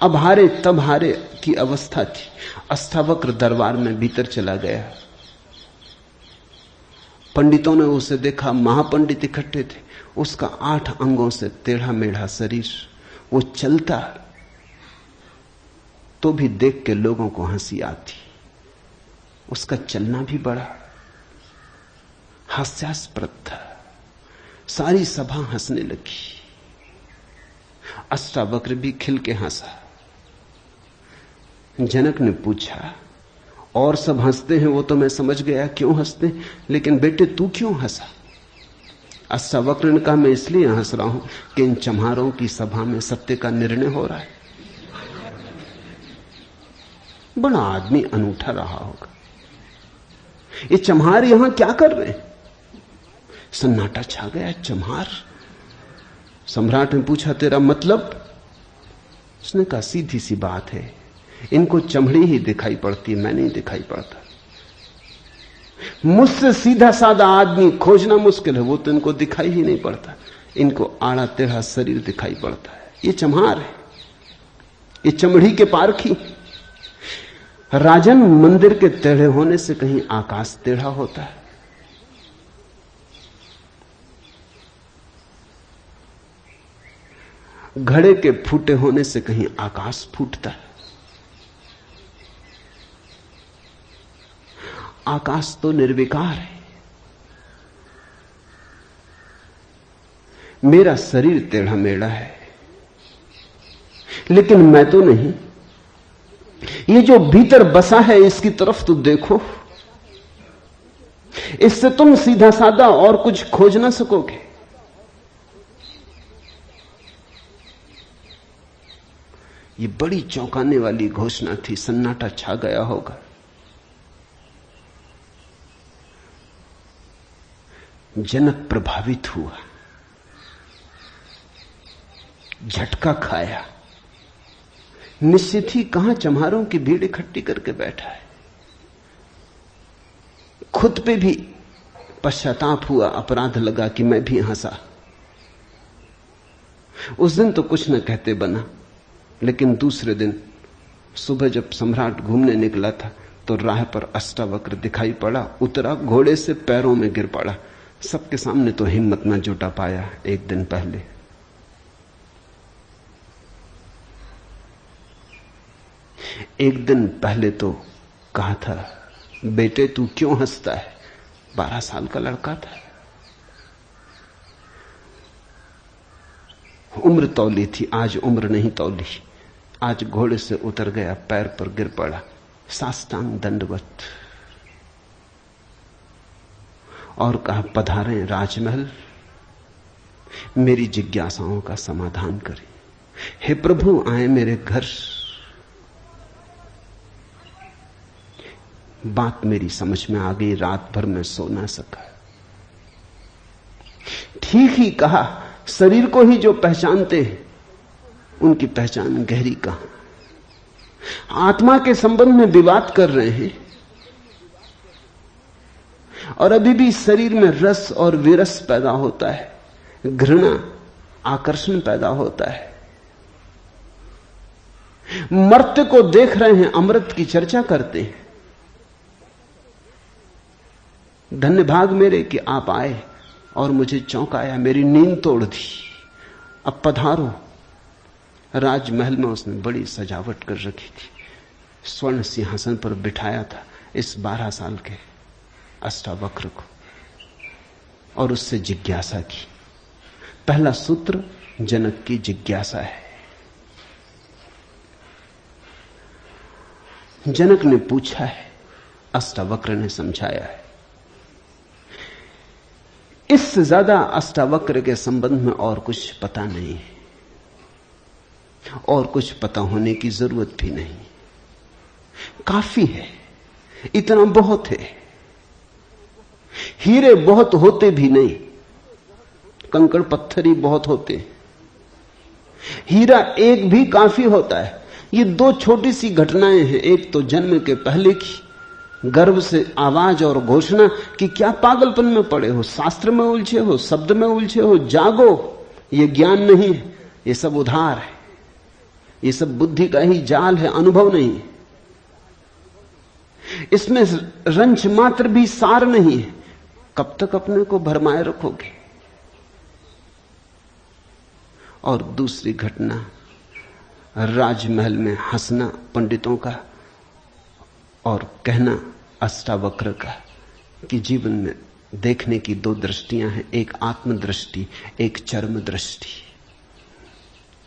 अब हारे तब हारे की अवस्था थी। अष्टावक्र दरबार में भीतर चला गया। पंडितों ने उसे देखा। महापंडित इकट्ठे थे। उसका 8 अंगों से टेढ़ा मेढ़ा शरीर, वो चलता तो भी देख के लोगों को हंसी आती। उसका चलना भी बड़ा हास्यास्पद था। सारी सभा हंसने लगी। अष्टावक्र भी खिल के हंसा। जनक ने पूछा, और सब हंसते हैं वो तो मैं समझ गया क्यों हंसते, लेकिन बेटे तू क्यों हंसा? अष्टावक्र ने कहा, मैं इसलिए हंस रहा हूं कि इन चम्हारों की सभा में सत्य का निर्णय हो रहा है। बड़ा आदमी अनूठा रहा होगा। ये चम्हार यहां क्या कर रहे हैं? सन्नाटा छा गया। चम्हार? सम्राट ने पूछा, तेरा मतलब? उसने कहा, सीधी सी बात है, इनको चमड़ी ही दिखाई पड़ती, मैं नहीं दिखाई पड़ता। मुझसे सीधा साधा आदमी खोजना मुश्किल है, वो तो इनको दिखाई ही नहीं पड़ता। इनको आड़ा टेढ़ा शरीर दिखाई पड़ता है। ये चम्हार है, ये चमड़ी के पारखी। राजन, मंदिर के टेढ़े होने से कहीं आकाश टेढ़ा होता है? घड़े के फूटे होने से कहीं आकाश फूटता है? आकाश तो निर्विकार है। मेरा शरीर टेढ़ा मेढ़ा है, लेकिन मैं तो नहीं। ये जो भीतर बसा है इसकी तरफ तो देखो। इससे तुम सीधा साधा और कुछ खोज ना सकोगे। ये बड़ी चौंकाने वाली घोषणा थी। सन्नाटा छा गया होगा। जनक प्रभावित हुआ, झटका खाया। निश्चित ही कहां चम्हारों की भीड़ इकट्ठी करके बैठा है। खुद पे भी पश्चाताप हुआ, अपराध लगा कि मैं भी हंसा। उस दिन तो कुछ न कहते बना, लेकिन दूसरे दिन सुबह जब सम्राट घूमने निकला था तो राह पर अष्टावक्र दिखाई पड़ा। उतरा, घोड़े से पैरों में गिर पड़ा। सबके सामने तो हिम्मत न जुटा पाया। एक दिन पहले तो कहा था, बेटे तू क्यों हंसता है? 12 साल का लड़का था। उम्र तौली थी, आज उम्र नहीं तौली। आज घोड़े से उतर गया, पैर पर गिर पड़ा, साष्टांग दंडवत, और कहा, पधारें राजमहल, मेरी जिज्ञासाओं का समाधान करें। हे प्रभु, आए मेरे घर। बात मेरी समझ में आ गई। रात भर में सो ना सका। ठीक ही कहा, शरीर को ही जो पहचानते हैं उनकी पहचान गहरी कहां। आत्मा के संबंध में विवाद कर रहे हैं और अभी भी शरीर में रस और विरस पैदा होता है, घृणा, आकर्षण पैदा होता है। मर्त्य को देख रहे हैं, अमृत की चर्चा करते हैं। धन्य भाग मेरे कि आप आए और मुझे चौंकाया, मेरी नींद तोड़ दी। अब पधारो। राजमहल में उसने बड़ी सजावट कर रखी थी। स्वर्ण सिंहासन पर बिठाया था इस 12 साल के अष्टावक्र को और उससे जिज्ञासा की, पहला सूत्र जनक की जिज्ञासा है। जनक ने पूछा है, अष्टावक्र ने समझाया है। इससे ज्यादा अष्टावक्र के संबंध में और कुछ पता नहीं है, और कुछ पता होने की जरूरत भी नहीं। काफी है, इतना बहुत है। हीरे बहुत होते भी नहीं, कंकड़ पत्थर ही बहुत होते हैं। हीरा एक भी काफी होता है। ये दो छोटी सी घटनाएं हैं। एक तो जन्म के पहले की गर्भ से आवाज और घोषणा कि क्या पागलपन में पड़े हो, शास्त्र में उलझे हो, शब्द में उलझे हो, जागो। ये ज्ञान नहीं है, ये सब उधार है, ये सब बुद्धि का ही जाल है, अनुभव नहीं है। इसमें रंच मात्र भी सार नहीं है। कब तक अपने को भरमाए रखोगे। और दूसरी घटना, राजमहल में हंसना पंडितों का और कहना अष्टावक्र का कि जीवन में देखने की दो दृष्टियां हैं, एक आत्मदृष्टि, एक चर्म दृष्टि।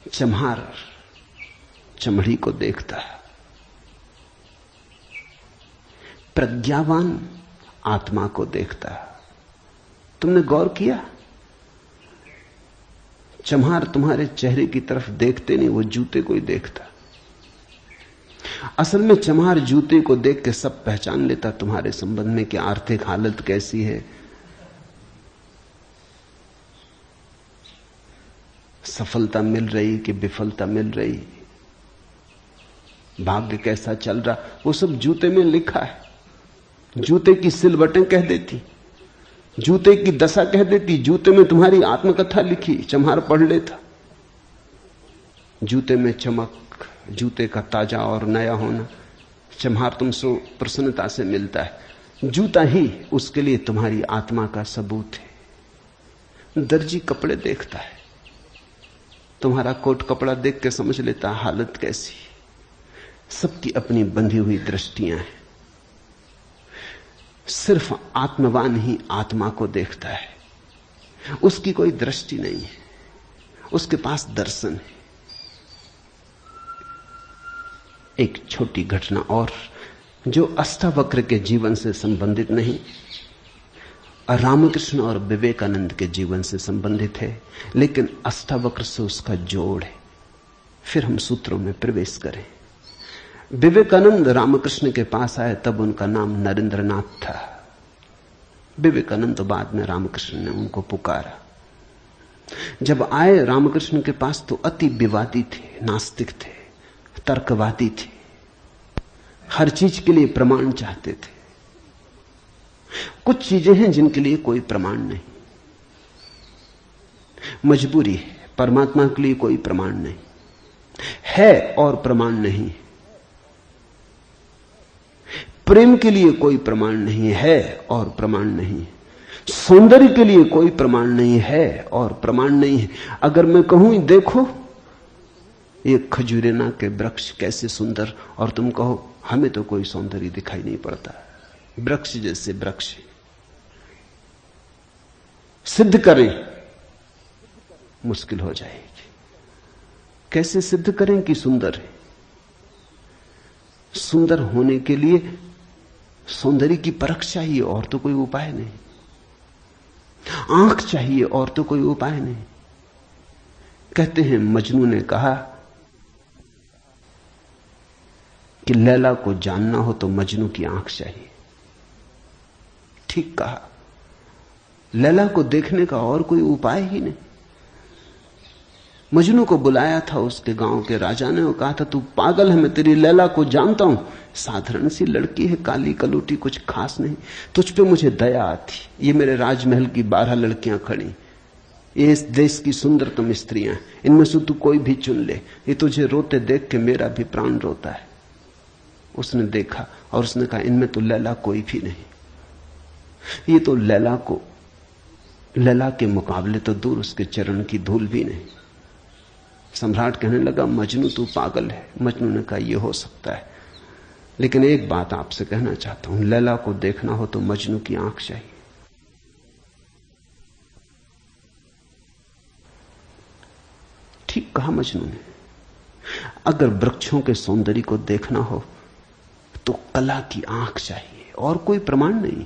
चम्हार चमड़ी को देखता है, प्रज्ञावान आत्मा को देखता है। तुमने गौर किया, चम्हार तुम्हारे चेहरे की तरफ देखते नहीं, वो जूते को ही देखता। असल में चम्हार जूते को देख के सब पहचान लेता तुम्हारे संबंध में कि आर्थिक हालत कैसी है, सफलता मिल रही कि विफलता मिल रही, भाग्य कैसा चल रहा, वो सब जूते में लिखा है। जूते की सिलवटें कह देती, जूते की दशा कह देती। जूते में तुम्हारी आत्मकथा लिखी, चम्हार पढ़ लेता। जूते में चमक, जूते का ताजा और नया होना चम्हार तुमसे प्रसन्नता से मिलता है। जूता ही उसके लिए तुम्हारी आत्मा का सबूत है। दर्जी कपड़े देखता है, तुम्हारा कोट कपड़ा देख के समझ लेता हालत कैसी। सबकी अपनी बंधी हुई दृष्टियां हैं। सिर्फ आत्मवान ही आत्मा को देखता है, उसकी कोई दृष्टि नहीं है, उसके पास दर्शन है। एक छोटी घटना और जो अष्टावक्र के जीवन से संबंधित नहीं, रामकृष्ण और विवेकानंद के जीवन से संबंधित है, लेकिन अष्टावक्र से उसका जोड़ है। फिर हम सूत्रों में प्रवेश करें। विवेकानंद रामकृष्ण के पास आए तब उनका नाम नरेंद्रनाथ था। विवेकानंद तो बाद में रामकृष्ण ने उनको पुकारा। जब आए रामकृष्ण के पास तो अति विवादी थे, नास्तिक थे, तर्कवादी थे, हर चीज के लिए प्रमाण चाहते थे। कुछ चीजें हैं जिनके लिए कोई प्रमाण नहीं, मजबूरी है। परमात्मा के लिए कोई प्रमाण नहीं है और प्रमाण नहीं। प्रेम के लिए कोई प्रमाण नहीं है और प्रमाण नहीं। सौंदर्य के लिए कोई प्रमाण नहीं है और प्रमाण नहीं है। अगर मैं कहूं देखो ये खजूरेना के वृक्ष कैसे सुंदर, और तुम कहो हमें तो कोई सौंदर्य दिखाई नहीं पड़ता, वृक्ष जैसे वृक्ष, सिद्ध करें मुश्किल हो जाएगी। कैसे सिद्ध करें कि सुंदर है? सुंदर होने के लिए सौंदर्य की परख चाहिए और तो कोई उपाय नहीं। आंख चाहिए और तो कोई उपाय नहीं। कहते हैं मजनू ने कहा कि लैला को जानना हो तो मजनू की आंख चाहिए। ठीक कहा, लैला को देखने का और कोई उपाय ही नहीं। मजनू को बुलाया था उसके गांव के राजा ने और कहा था तू पागल है, मैं तेरी लैला को जानता हूं, साधारण सी लड़की है, काली कलूटी, कुछ खास नहीं, तुझ पे मुझे दया आती। ये मेरे राजमहल की 12 लड़कियां खड़ी, ये इस देश की सुंदरतम स्त्रियां, इनमें से तू कोई भी चुन ले, ये तुझे रोते देख के मेरा भी प्राण रोता है। उसने देखा और उसने कहा इनमें तो लैला कोई भी नहीं। ये तो लैला के मुकाबले तो दूर, उसके चरण की धूल भी नहीं। सम्राट कहने लगा मजनू तू पागल है। मजनू ने कहा यह हो सकता है, लेकिन एक बात आपसे कहना चाहता हूं, लैला को देखना हो तो मजनू की आंख चाहिए। ठीक कहा मजनू ने। अगर वृक्षों के सौंदर्य को देखना हो तो कला की आंख चाहिए और कोई प्रमाण नहीं।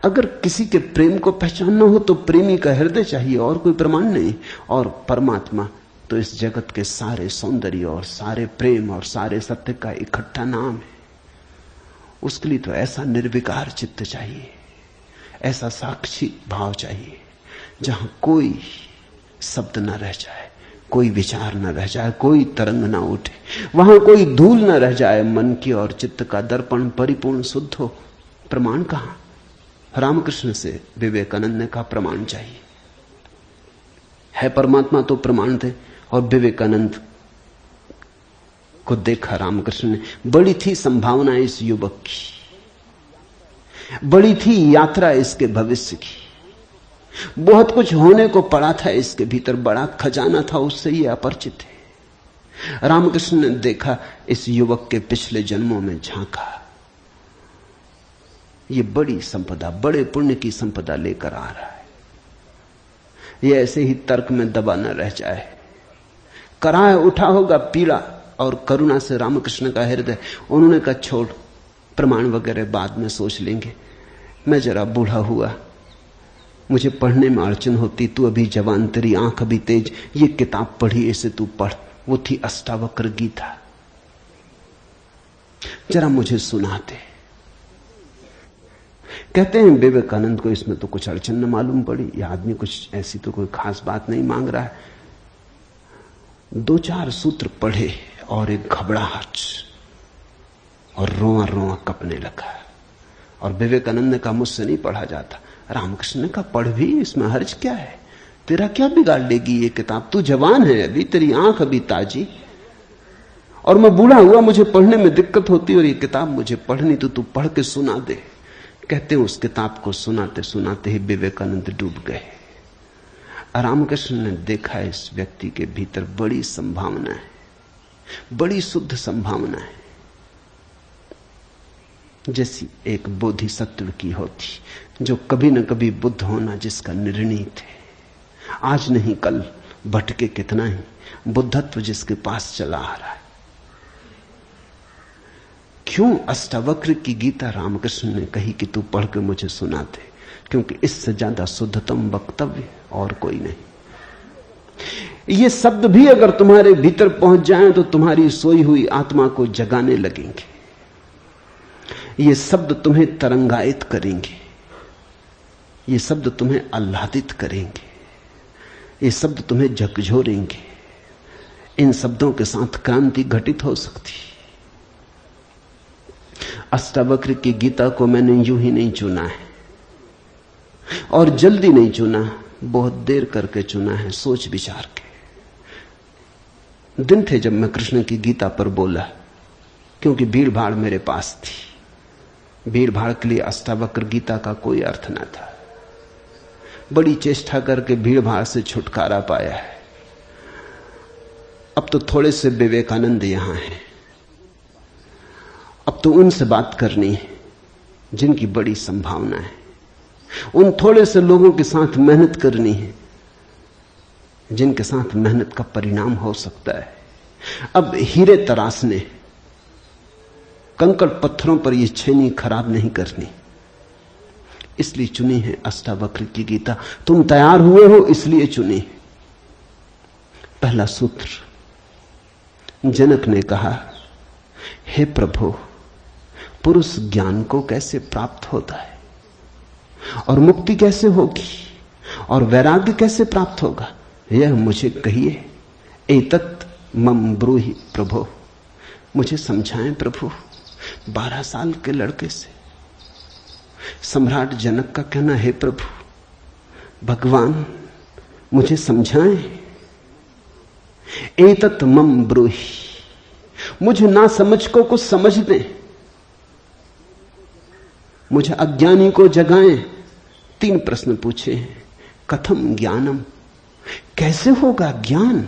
अगर किसी के प्रेम को पहचानना हो तो प्रेमी का हृदय चाहिए और कोई प्रमाण नहीं। और परमात्मा तो इस जगत के सारे सौंदर्य और सारे प्रेम और सारे सत्य का इकट्ठा नाम है। उसके लिए तो ऐसा निर्विकार चित्त चाहिए, ऐसा साक्षी भाव चाहिए जहां कोई शब्द न रह जाए, कोई विचार न रह जाए, कोई तरंग न उठे, वहां कोई धूल न रह जाए। मन की और चित्त का दर्पण परिपूर्ण शुद्ध हो। प्रमाण कहां? रामकृष्ण से विवेकानंद ने कहा प्रमाण चाहिए। है परमात्मा तो प्रमाण थे। और विवेकानंद को देखा रामकृष्ण ने। बड़ी थी संभावना इस युवक की, बड़ी थी यात्रा इसके भविष्य की, बहुत कुछ होने को पड़ा था इसके भीतर, बड़ा खजाना था, उससे ये अपरिचित है। रामकृष्ण ने देखा, इस युवक के पिछले जन्मों में झांका। ये बड़ी संपदा, बड़े पुण्य की संपदा लेकर आ रहा है। ये ऐसे ही तर्क में दबा न रह जाए। कराह उठा होगा पीड़ा और करुणा से रामकृष्ण का हृदय। उन्होंने कहा छोड़, प्रमाण वगैरह बाद में सोच लेंगे। मैं जरा बूढ़ा हुआ, मुझे पढ़ने में अड़चन होती, तू अभी जवान, तेरी आंख अभी तेज, ये किताब पढ़ी, इसे तू पढ़। वो थी अष्टावक्र गीता, जरा मुझे सुनाते। कहते हैं विवेकानंद को इसमें तो कुछ अड़चन न मालूम पड़ी। यह आदमी कुछ ऐसी तो कोई खास बात नहीं मांग रहा है। 2-4 सूत्र पढ़े और एक घबराहट और रोआ रोआ कपने लगा। और विवेकानंद ने कहा मुझसे नहीं पढ़ा जाता। रामकृष्ण ने कहा पढ़ भी, इसमें हर्ज क्या है, तेरा क्या बिगाड़ लेगी ये किताब, तू जवान है अभी, तेरी आंख अभी ताजी, और मैं बूढ़ा हुआ, मुझे पढ़ने में दिक्कत होती, और ये किताब मुझे पढ़नी तो तू पढ़ के सुना दे। कहते हैं उस किताब को सुनाते सुनाते ही विवेकानंद डूब गए। रामकृष्ण ने देखा इस व्यक्ति के भीतर बड़ी संभावना है, बड़ी शुद्ध संभावना है, जैसी एक बोधिसत्व की होती, जो कभी न कभी बुद्ध होना जिसका निर्णीत है। आज नहीं कल भटके कितना ही, बुद्धत्व जिसके पास चला आ रहा है। क्यों अष्टावक्र की गीता रामकृष्ण ने कही कि तू पढ़ के मुझे सुना दे? क्योंकि इससे ज्यादा शुद्धतम वक्तव्य और कोई नहीं। ये शब्द भी अगर तुम्हारे भीतर पहुंच जाएं तो तुम्हारी सोई हुई आत्मा को जगाने लगेंगे। ये शब्द तुम्हें तरंगायित करेंगे, ये शब्द तुम्हें आह्लादित करेंगे, ये शब्द तुम्हें झकझोरेंगे। इन शब्दों के साथ क्रांति घटित हो सकती। अष्टावक्र की गीता को मैंने यूं ही नहीं चुना है, और जल्दी नहीं चुना, बहुत देर करके चुना है, सोच विचार के। दिन थे जब मैं कृष्ण की गीता पर बोला, क्योंकि भीड़ भाड़ मेरे पास थी। भीड़ भाड़ के लिए अष्टावक्र गीता का कोई अर्थ न था। बड़ी चेष्टा करके भीड़ भाड़ से छुटकारा पाया है। अब तो थोड़े से विवेकानंद यहां हैं, अब तो उनसे बात करनी है जिनकी बड़ी संभावना है। उन थोड़े से लोगों के साथ मेहनत करनी है जिनके साथ मेहनत का परिणाम हो सकता है। अब हीरे तराशने, कंकड़ पत्थरों पर यह छेनी खराब नहीं करनी, इसलिए चुनी है अष्टावक्र की गीता। तुम तैयार हुए हो इसलिए चुनी। पहला सूत्र, जनक ने कहा, हे प्रभु, पुरुष ज्ञान को कैसे प्राप्त होता है, और मुक्ति कैसे होगी, और वैराग्य कैसे प्राप्त होगा, यह मुझे कहिए। एतत् मम ब्रूहि प्रभो, मुझे समझाएं प्रभु। 12 साल के लड़के से सम्राट जनक का कहना, हे प्रभु, भगवान मुझे समझाएं। एतत् मम ब्रूहि, मुझे ना समझ को कुछ समझ दें, मुझे अज्ञानी को जगाएं। 3 प्रश्न पूछे हैं। कथम ज्ञानम, कैसे होगा ज्ञान?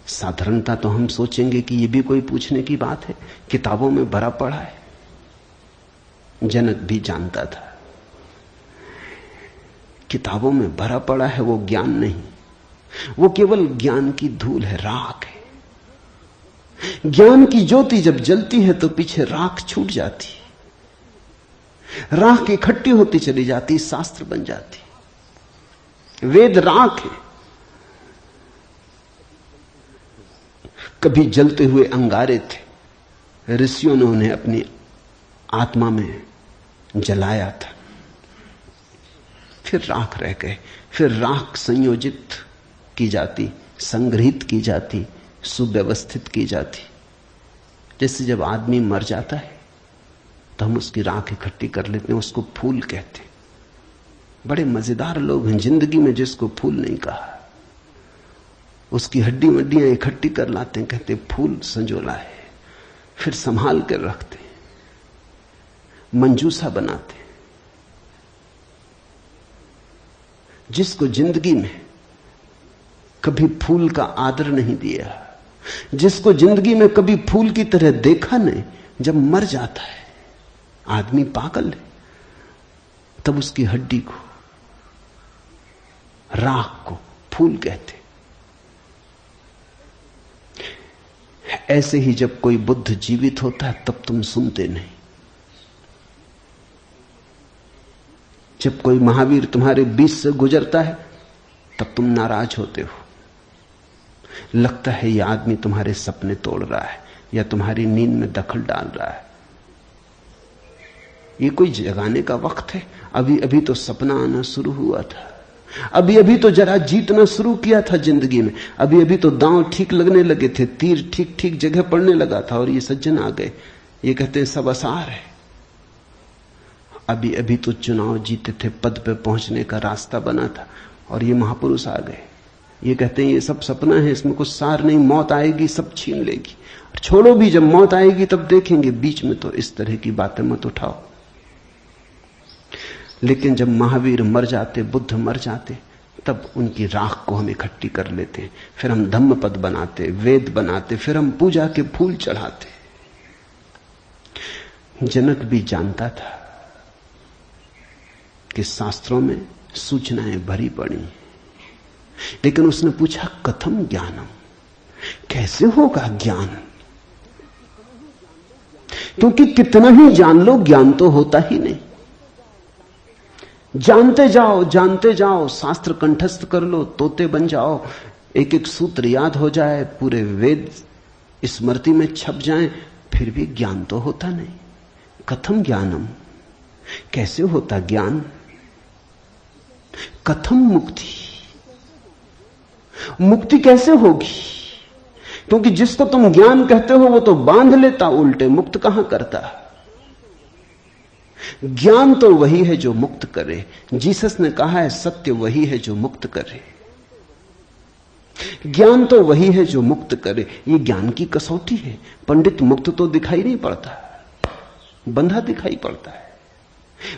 साधारणता तो हम सोचेंगे कि यह भी कोई पूछने की बात है, किताबों में भरा पड़ा है। जनक भी जानता था किताबों में भरा पड़ा है वो ज्ञान नहीं, वो केवल ज्ञान की धूल है, राख है। ज्ञान की ज्योति जब जलती है तो पीछे राख छूट जाती, राख इकट्ठी होती चली जाती, शास्त्र बन जाती। वेद राख है। कभी जलते हुए अंगारे थे, ऋषियों ने उन्हें अपनी आत्मा में जलाया था, फिर राख रह गए। फिर राख संयोजित की जाती, संग्रहित की जाती, सुव्यवस्थित की जाती। जैसे जब आदमी मर जाता है तो हम उसकी राख इकट्ठी कर लेते हैं, उसको फूल कहते हैं। बड़े मजेदार लोग हैं जिंदगी में जिसको फूल नहीं कहा। उसकी हड्डी वड्डियां इकट्ठी कर लाते हैं, कहते फूल संजोला है, फिर संभाल कर रखते, मंजूसा बनाते। जिसको जिंदगी में कभी फूल का आदर नहीं दिया, जिसको जिंदगी में कभी फूल की तरह देखा नहीं, जब मर जाता है आदमी पागल है, तब उसकी हड्डी को, राख को फूल कहते। ऐसे ही जब कोई बुद्ध जीवित होता है तब तुम सुनते नहीं। जब कोई महावीर तुम्हारे बीच से गुजरता है तब तुम नाराज होते हो। लगता है यह आदमी तुम्हारे सपने तोड़ रहा है या तुम्हारी नींद में दखल डाल रहा है। ये कोई जगाने का वक्त है? अभी अभी तो सपना आना शुरू हुआ था, अभी अभी तो जरा जीतना शुरू किया था जिंदगी में, अभी अभी तो दांव ठीक लगने लगे थे, तीर ठीक ठीक जगह पड़ने लगा था, और ये सज्जन आ गए, ये कहते हैं सब आसार है। अभी अभी तो चुनाव जीते थे, पद पे पहुंचने का रास्ता बना था, और ये महापुरुष आ गए, ये कहते हैं ये सब सपना है, इसमें कुछ सार नहीं, मौत आएगी सब छीन लेगी। छोड़ो भी, जब मौत आएगी तब देखेंगे, बीच में तो इस तरह की बातें मत उठाओ। लेकिन जब महावीर मर जाते, बुद्ध मर जाते, तब उनकी राख को हम इकट्ठी कर लेते, फिर हम धम्म पद बनाते, वेद बनाते, फिर हम पूजा के फूल चढ़ाते। जनक भी जानता था कि शास्त्रों में सूचनाएं भरी पड़ी, लेकिन उसने पूछा कथम ज्ञानम, कैसे होगा ज्ञान? क्योंकि कितना ही जान लो ज्ञान तो होता ही नहीं। जानते जाओ, शास्त्र कंठस्थ कर लो, तोते बन जाओ, एक एक सूत्र याद हो जाए, पूरे वेद स्मृति में छप जाएं, फिर भी ज्ञान तो होता नहीं। कथम ज्ञानम, कैसे होता ज्ञान? कथम मुक्ति, मुक्ति कैसे होगी? क्योंकि जिसको तुम ज्ञान कहते हो वो तो बांध लेता उल्टे, मुक्त कहां करता। ज्ञान तो वही है जो मुक्त करे। जीसस ने कहा है सत्य वही है जो मुक्त करे, ज्ञान तो वही है जो मुक्त करे। ये ज्ञान की कसौटी है। पंडित मुक्त तो दिखाई नहीं पड़ता, बंधा दिखाई पड़ता है,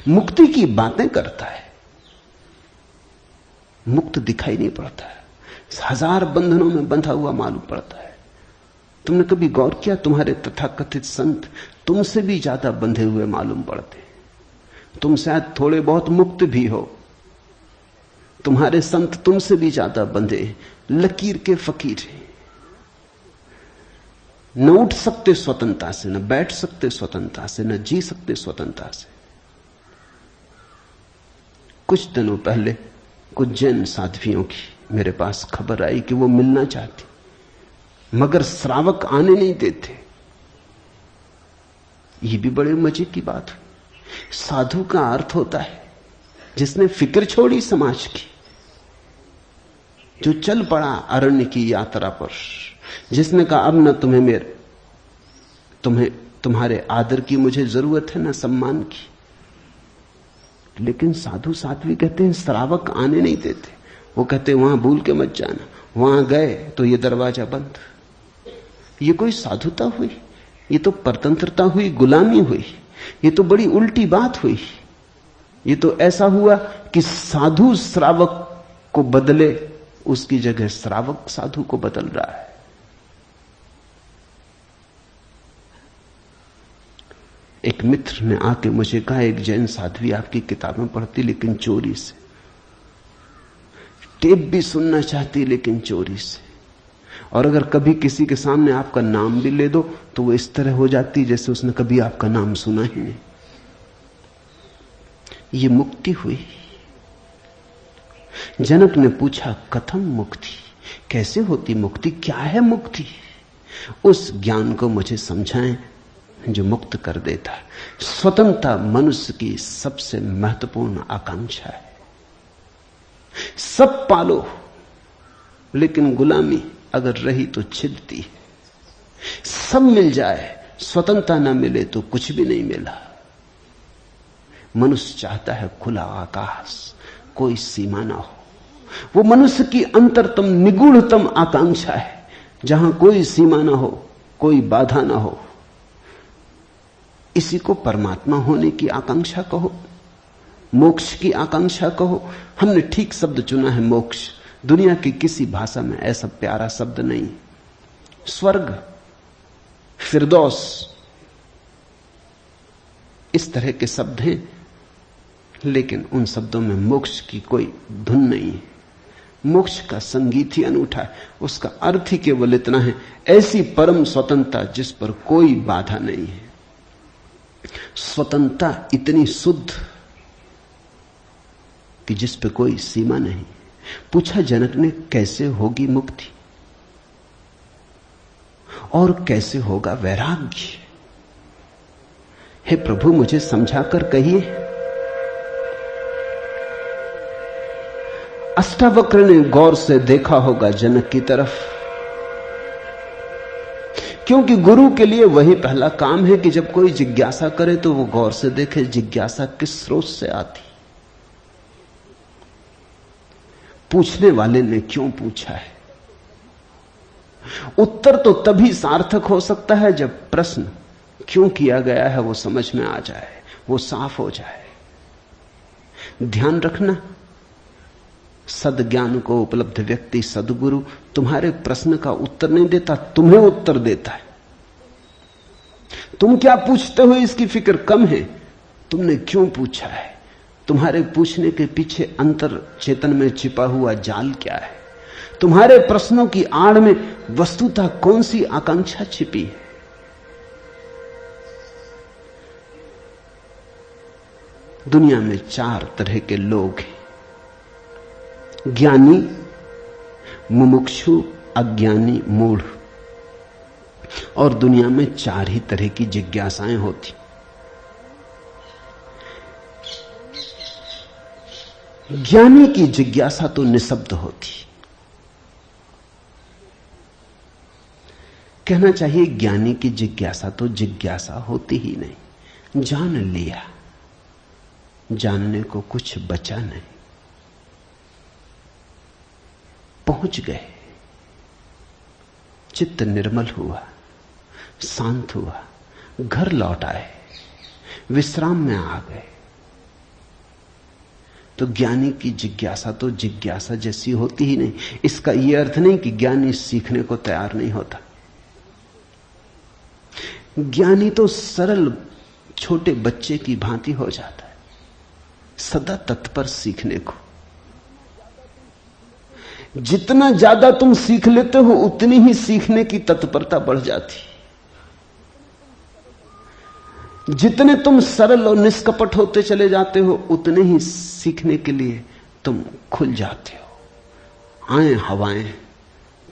मुक्ति की बातें करता है, मुक्त दिखाई नहीं पड़ता है, हजार बंधनों में बंधा हुआ मालूम पड़ता है। तुमने कभी गौर किया, तुम्हारे तथाकथित संत तुमसे भी ज्यादा बंधे हुए मालूम पड़ते। तुम शायद थोड़े बहुत मुक्त भी हो, तुम्हारे संत तुमसे भी ज्यादा बंधे, लकीर के फकीर हैं। न उठ सकते स्वतंत्रता से, न बैठ सकते स्वतंत्रता से, न जी सकते स्वतंत्रता से। कुछ दिनों पहले कुछ जैन साध्वियों की मेरे पास खबर आई कि वो मिलना चाहती, मगर श्रावक आने नहीं देते। ये भी बड़े मजे की बात हुई। साधु का अर्थ होता है जिसने फिक्र छोड़ी समाज की, जो चल पड़ा अरण्य की यात्रा पर, जिसने कहा अब न तुम्हारे आदर की मुझे जरूरत है, न सम्मान की। लेकिन साधु साध्वी कहते हैं श्रावक आने नहीं देते। वो कहते हैं वहां भूल के मत जाना, वहां गए तो ये दरवाजा बंद। ये कोई साधुता हुई? ये तो परतंत्रता हुई, गुलामी हुई। ये तो बड़ी उल्टी बात हुई। ये तो ऐसा हुआ कि साधु श्रावक को बदले, उसकी जगह श्रावक साधु को बदल रहा है। एक मित्र ने आके मुझे कहा, एक जैन साध्वी आपकी किताबें पढ़ती लेकिन चोरी से। टेप भी सुनना चाहती है, लेकिन चोरी से। और अगर कभी किसी के सामने आपका नाम भी ले दो तो वो इस तरह हो जाती है जैसे उसने कभी आपका नाम सुना ही नहीं। ये मुक्ति हुई। जनक ने पूछा, कथम मुक्ति, कैसे होती मुक्ति, क्या है मुक्ति? उस ज्ञान को मुझे समझाएं जो मुक्त कर देता है। स्वतंत्रता मनुष्य की सबसे महत्वपूर्ण आकांक्षा है। सब पालो, लेकिन गुलामी अगर रही तो छिदती है। सब मिल जाए, स्वतंत्रता ना मिले तो कुछ भी नहीं मिला। मनुष्य चाहता है खुला आकाश, कोई सीमा ना हो। वो मनुष्य की अंतरतम निगूढ़तम आकांक्षा है, जहां कोई सीमा ना हो, कोई बाधा ना हो। इसी को परमात्मा होने की आकांक्षा कहो, मोक्ष की आकांक्षा कहो। हमने ठीक शब्द चुना है, मोक्ष। दुनिया की किसी भाषा में ऐसा प्यारा शब्द नहीं। स्वर्ग, फिरदौस, इस तरह के शब्द हैं, लेकिन उन शब्दों में मोक्ष की कोई धुन नहीं है। मोक्ष का संगीत ही अनूठा है। उसका अर्थ ही केवल इतना है, ऐसी परम स्वतंत्रता जिस पर कोई बाधा नहीं है। स्वतंत्रता इतनी शुद्ध कि जिस पे कोई सीमा नहीं। पूछा जनक ने, कैसे होगी मुक्ति और कैसे होगा वैराग्य? हे प्रभु, मुझे समझाकर कहिए। अष्टावक्र ने गौर से देखा होगा जनक की तरफ, क्योंकि गुरु के लिए वही पहला काम है कि जब कोई जिज्ञासा करे तो वो गौर से देखे जिज्ञासा किस स्रोत से आती, पूछने वाले ने क्यों पूछा है। उत्तर तो तभी सार्थक हो सकता है जब प्रश्न क्यों किया गया है वो समझ में आ जाए, वो साफ हो जाए। ध्यान रखना, सद्ज्ञान को उपलब्ध व्यक्ति, सद्गुरु, तुम्हारे प्रश्न का उत्तर नहीं देता, तुम्हें उत्तर देता है। तुम क्या पूछते हो इसकी फिक्र कम है, तुमने क्यों पूछा है, तुम्हारे पूछने के पीछे अंतर चेतन में छिपा हुआ जाल क्या है, तुम्हारे प्रश्नों की आड़ में वस्तुतः कौन सी आकांक्षा छिपी है। दुनिया में 4 तरह के लोग हैं, ज्ञानी, मुमुक्षु, अज्ञानी, मूढ़। और दुनिया में 4 ही तरह की जिज्ञासाएं होती। ज्ञानी की जिज्ञासा तो निशब्द होती, कहना चाहिए ज्ञानी की जिज्ञासा तो जिज्ञासा होती ही नहीं। जान लिया, जानने को कुछ बचा नहीं, पहुंच गए, चित्त निर्मल हुआ, शांत हुआ, घर लौट आए, विश्राम में आ गए। तो ज्ञानी की जिज्ञासा तो जिज्ञासा जैसी होती ही नहीं। इसका यह अर्थ नहीं कि ज्ञानी सीखने को तैयार नहीं होता। ज्ञानी तो सरल छोटे बच्चे की भांति हो जाता है, सदा तत्पर सीखने को। जितना ज्यादा तुम सीख लेते हो उतनी ही सीखने की तत्परता बढ़ जाती। जितने तुम सरल और निष्कपट होते चले जाते हो उतने ही सीखने के लिए तुम खुल जाते हो। आए हवाएं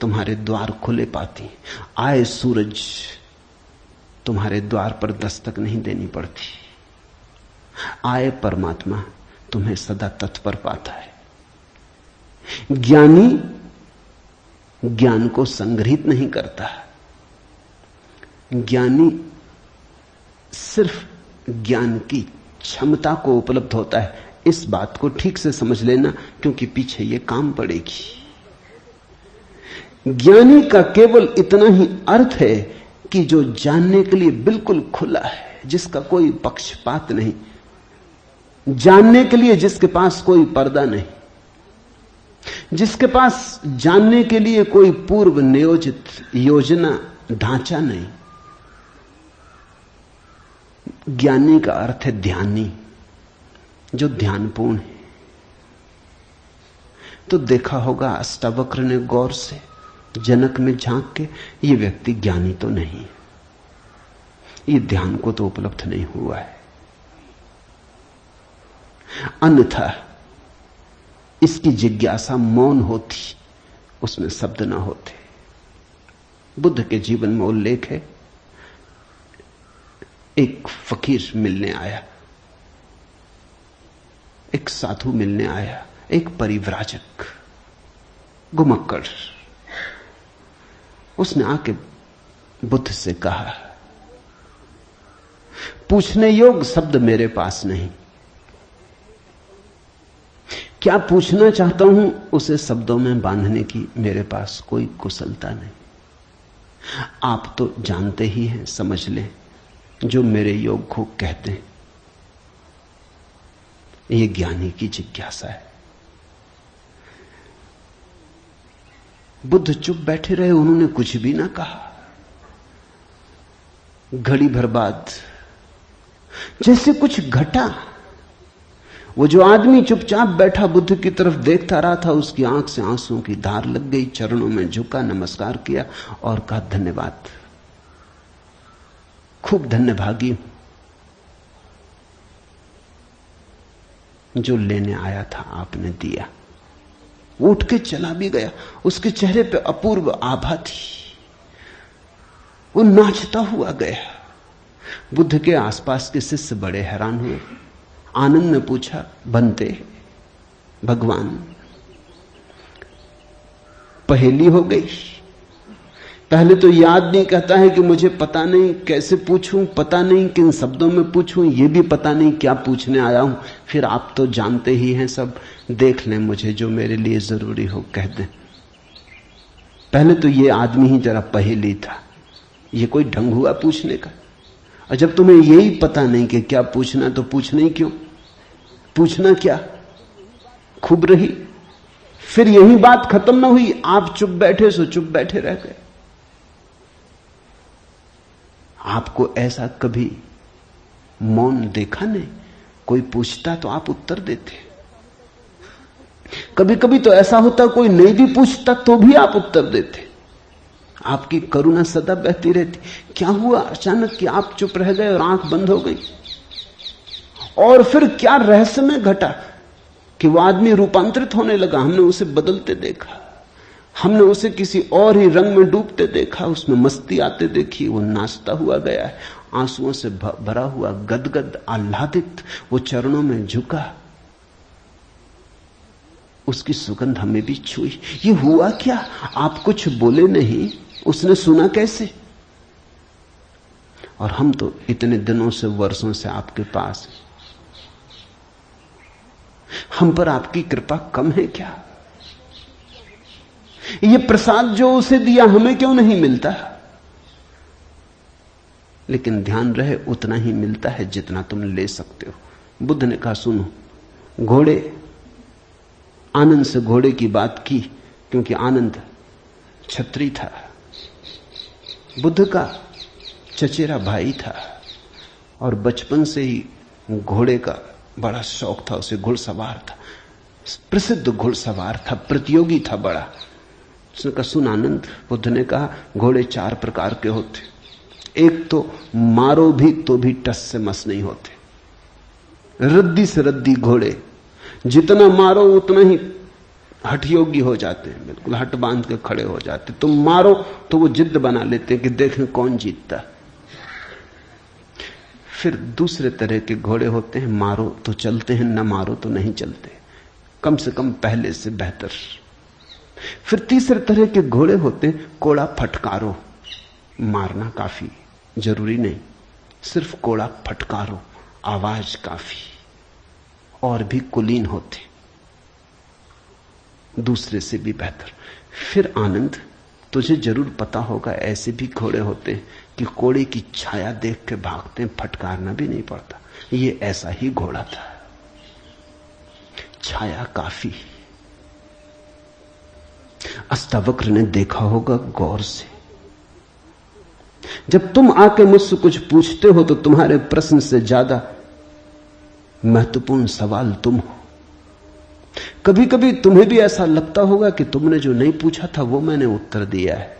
तुम्हारे द्वार खुले पाती, आए सूरज तुम्हारे द्वार पर दस्तक नहीं देनी पड़ती, आए परमात्मा तुम्हें सदा तत्पर पाता है। ज्ञानी ज्ञान को संग्रहित नहीं करता, ज्ञानी सिर्फ ज्ञान की क्षमता को उपलब्ध होता है। इस बात को ठीक से समझ लेना, क्योंकि पीछे ये काम पड़ेगी। ज्ञानी का केवल इतना ही अर्थ है कि जो जानने के लिए बिल्कुल खुला है, जिसका कोई पक्षपात नहीं, जानने के लिए जिसके पास कोई पर्दा नहीं, जिसके पास जानने के लिए कोई पूर्व नियोजित योजना ढांचा नहीं। ज्ञानी का अर्थ है ध्यानी, जो ध्यानपूर्ण है। तो देखा होगा अष्टावक्र ने गौर से जनक में झांक के, ये व्यक्ति ज्ञानी तो नहीं, ये ध्यान को तो उपलब्ध नहीं हुआ है, अन्यथा इसकी जिज्ञासा मौन होती, उसमें शब्द ना होते। बुद्ध के जीवन में उल्लेख है, एक फकीर मिलने आया, एक साधु मिलने आया, एक परिव्राजक घुमक्कड़। उसने आके बुद्ध से कहा, पूछने योग्य शब्द मेरे पास नहीं, क्या पूछना चाहता हूं उसे शब्दों में बांधने की मेरे पास कोई कुशलता नहीं। आप तो जानते ही हैं, समझ लें, जो मेरे योग को कहते हैं, ये ज्ञानी की जिज्ञासा है। बुद्ध चुप बैठे रहे, उन्होंने कुछ भी ना कहा। घड़ी भर बाद जैसे कुछ घटा, वो जो आदमी चुपचाप बैठा बुद्ध की तरफ देखता रहा था, उसकी आंख से आंसुओं की धार लग गई, चरणों में झुका, नमस्कार किया और कहा, धन्यवाद, खूब धन्यभागी हूं, जो लेने आया था आपने दिया। वो उठ के चला भी गया, उसके चेहरे पे अपूर्व आभा थी, वो नाचता हुआ गया। बुद्ध के आसपास के शिष्य बड़े हैरान हुए। आनंद ने पूछा, बनते भगवान, पहेली हो गई। पहले तो याद नहीं, कहता है कि मुझे पता नहीं कैसे पूछूं, पता नहीं किन शब्दों में पूछूं, ये भी पता नहीं क्या पूछने आया हूं। फिर आप तो जानते ही हैं सब, देख लें, मुझे जो मेरे लिए जरूरी हो कह दें। पहले तो ये आदमी ही जरा पहेली था, ये कोई ढंग हुआ पूछने का। और जब तुम्हें यही पता नहीं कि क्या पूछना, तो पूछना ही क्यों? पूछना क्या? खूब रही। फिर यही बात खत्म ना हुई, आप चुप बैठे सो चुप बैठे रह गए। आपको ऐसा कभी मौन देखा नहीं? कोई पूछता तो आप उत्तर देते। कभी कभी तो ऐसा होता कोई नहीं भी पूछता तो भी आप उत्तर देते। आपकी करुणा सदा बहती रहती। क्या हुआ अचानक कि आप चुप रह गए और आंख बंद हो गई? और फिर क्या रहस्यमय घटा कि वो आदमी रूपांतरित होने लगा। हमने उसे बदलते देखा, हमने उसे किसी और ही रंग में डूबते देखा, उसमें मस्ती आते देखी। वो नाचता हुआ गया है, आंसुओं से भरा हुआ, गदगद आह्लादित, वो चरणों में झुका, उसकी सुगंध हमें भी छुई। ये हुआ क्या? आप कुछ बोले नहीं, उसने सुना कैसे? और हम तो इतने दिनों से, वर्षों से आपके पास हैं, हम पर आपकी कृपा कम है क्या? ये प्रसाद जो उसे दिया हमें क्यों नहीं मिलता? लेकिन ध्यान रहे, उतना ही मिलता है जितना तुम ले सकते हो। बुद्ध ने कहा, सुनो, घोड़े, आनंद से घोड़े की बात की क्योंकि आनंद छत्री था, बुद्ध का चचेरा भाई था और बचपन से ही घोड़े का बड़ा शौक था। उसे घुड़सवार था, प्रसिद्ध घुड़सवार था, प्रतियोगी था बड़ा। उसने कहा, सुन आनंद, बुद्ध ने कहा, घोड़े 4 प्रकार के होते। एक तो मारो भी तो भी टस से मस नहीं होते। रद्दी से रद्दी घोड़े, जितना मारो उतना ही हठयोगी हो जाते हैं, बिल्कुल हट बांध के खड़े हो जाते। तुम मारो तो वो जिद बना लेते हैं कि देखें कौन जीतता। फिर दूसरे तरह के घोड़े होते हैं, मारो तो चलते हैं, न मारो तो नहीं चलते, कम से कम पहले से बेहतर। फिर तीसरे तरह के घोड़े होते हैं, कोड़ा फटकारो, मारना काफी जरूरी नहीं, सिर्फ कोड़ा फटकारो, आवाज काफी। और भी कुलीन होते, दूसरे से भी बेहतर। फिर आनंद, तुझे जरूर पता होगा, ऐसे भी घोड़े होते हैं कि कोड़े की छाया देख के भागते हैं, फटकारना भी नहीं पड़ता। ये ऐसा ही घोड़ा था, छाया काफी। अष्टावक्र ने देखा होगा गौर से, जब तुम आके मुझसे कुछ पूछते हो तो तुम्हारे प्रश्न से ज्यादा महत्वपूर्ण सवाल तुम हो। कभी कभी तुम्हें भी ऐसा लगता होगा कि तुमने जो नहीं पूछा था वो मैंने उत्तर दिया है,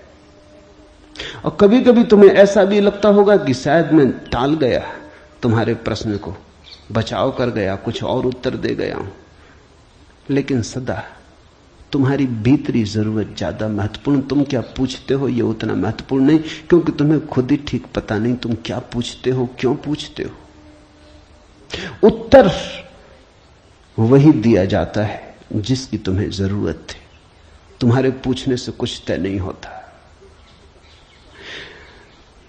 और कभी कभी तुम्हें ऐसा भी लगता होगा कि शायद मैं टाल गया तुम्हारे प्रश्न को, बचाव कर गया, कुछ और उत्तर दे गया हूं। लेकिन सदा तुम्हारी भीतरी जरूरत ज्यादा महत्वपूर्ण। तुम क्या पूछते हो ये उतना महत्वपूर्ण नहीं, क्योंकि तुम्हें खुद ही ठीक पता नहीं तुम क्या पूछते हो, क्यों पूछते हो। उत्तर वही दिया जाता है जिसकी तुम्हें जरूरत है। तुम्हारे पूछने से कुछ तय नहीं होता।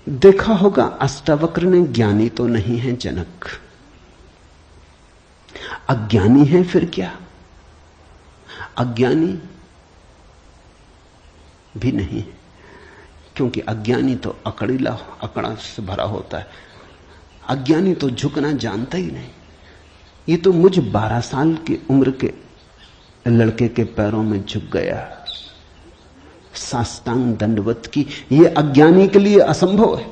देखा होगा अष्टावक्र ने ज्ञानी तो नहीं है जनक, अज्ञानी है फिर क्या? अज्ञानी भी नहीं है, क्योंकि अज्ञानी तो अकड़ा से भरा होता है। अज्ञानी तो झुकना जानता ही नहीं। ये तो मुझ 12 साल की उम्र के लड़के के पैरों में झुक गया, साष्टांग दंडवत की। ये अज्ञानी के लिए असंभव है।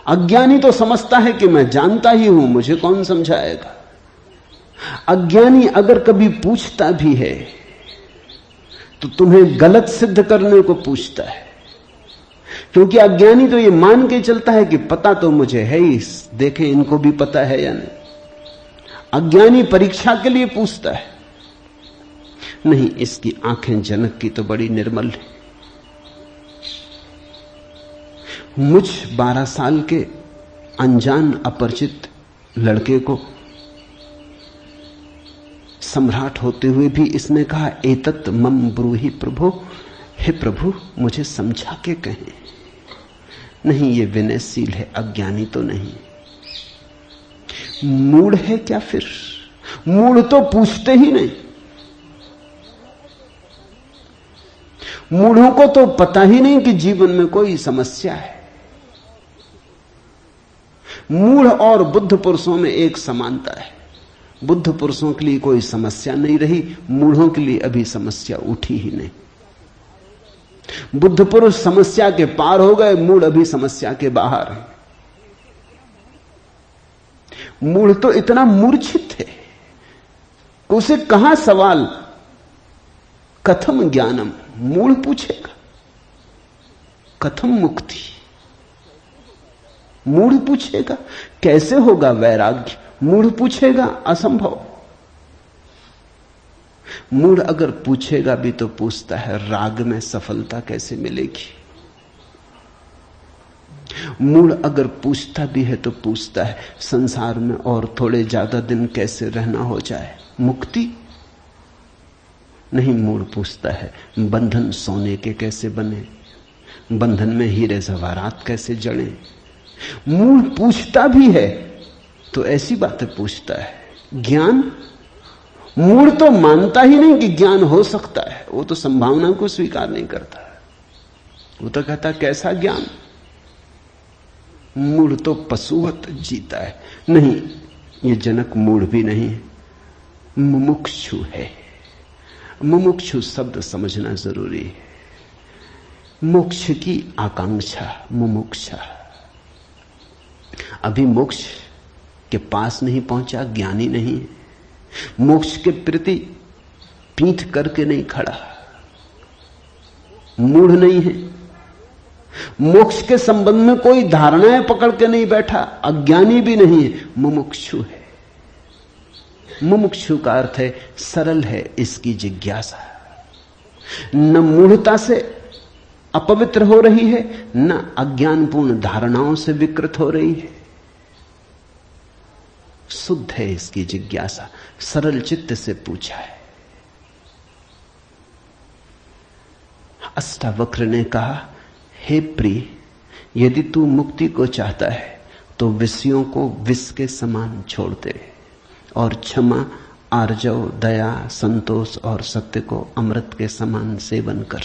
अज्ञानी तो समझता है कि मैं जानता ही हूं, मुझे कौन समझाएगा। अज्ञानी अगर कभी पूछता भी है तो तुम्हें गलत सिद्ध करने को पूछता है, क्योंकि अज्ञानी तो ये मान के चलता है कि पता तो मुझे है ही, देखें इनको भी पता है या नहीं। अज्ञानी परीक्षा के लिए पूछता है। नहीं, इसकी आंखें जनक की तो बड़ी निर्मल है। मुझ 12 साल के अनजान अपरिचित लड़के को सम्राट होते हुए भी इसने कहा, एतत् मम ब्रूहि प्रभु, हे प्रभु मुझे समझा के कहें। नहीं, ये विनयशील है, अज्ञानी तो नहीं। मूढ़ है क्या फिर? मूढ़ तो पूछते ही नहीं। मूढ़ों को तो पता ही नहीं कि जीवन में कोई समस्या है। मूढ़ और बुद्ध पुरुषों में एक समानता है। बुद्ध पुरुषों के लिए कोई समस्या नहीं रही, मूढ़ों के लिए अभी समस्या उठी ही नहीं। बुद्ध पुरुष समस्या के पार हो गए, मूढ़ अभी समस्या के बाहर है। मूढ़ तो इतना मूर्छित है कि उसे कहां सवाल, कथम ज्ञानम, मूढ़ पूछेगा। कथम मुक्ति, मूढ़ पूछेगा। कैसे होगा वैराग्य, मूढ़ पूछेगा। असंभव। मूढ़ अगर पूछेगा भी तो पूछता है, राग में सफलता कैसे मिलेगी। मूढ़ अगर पूछता भी है तो पूछता है, संसार में और थोड़े ज्यादा दिन कैसे रहना हो जाए, मुक्ति। नहीं, मूढ़ पूछता है, बंधन सोने के कैसे बने, बंधन में हीरे जवाहरात कैसे जड़े। मूढ़ पूछता भी है तो ऐसी बातें पूछता है। ज्ञान, मूढ़ तो मानता ही नहीं कि ज्ञान हो सकता है। वो तो संभावना को स्वीकार नहीं करता। वो तो कहता कैसा ज्ञान। मूढ़ तो पशुवत जीता है। नहीं, ये जनक मूढ़ भी नहीं है, मुमुक्षु है। मुमुक्षु शब्द समझना जरूरी है। मोक्ष की आकांक्षा, मुमुक्षा। अभी मोक्ष के पास नहीं पहुंचा, ज्ञानी नहीं है। मोक्ष के प्रति पीठ करके नहीं खड़ा, मूढ़ नहीं है। मोक्ष के संबंध में कोई धारणाएं पकड़ के नहीं बैठा, अज्ञानी भी नहीं है, मुमुक्षु है। मुमुक्षु का अर्थ है सरल है इसकी जिज्ञासा। न मूढ़ता से अपवित्र हो रही है, न अज्ञानपूर्ण धारणाओं से विकृत हो रही है। शुद्ध है इसकी जिज्ञासा, सरल चित्त से पूछा है। अष्टावक्र ने कहा, हे प्रिय, यदि तू मुक्ति को चाहता है तो विषयों को विष के समान छोड़ दे और क्षमा, आर्जव, दया, संतोष और सत्य को अमृत के समान सेवन कर।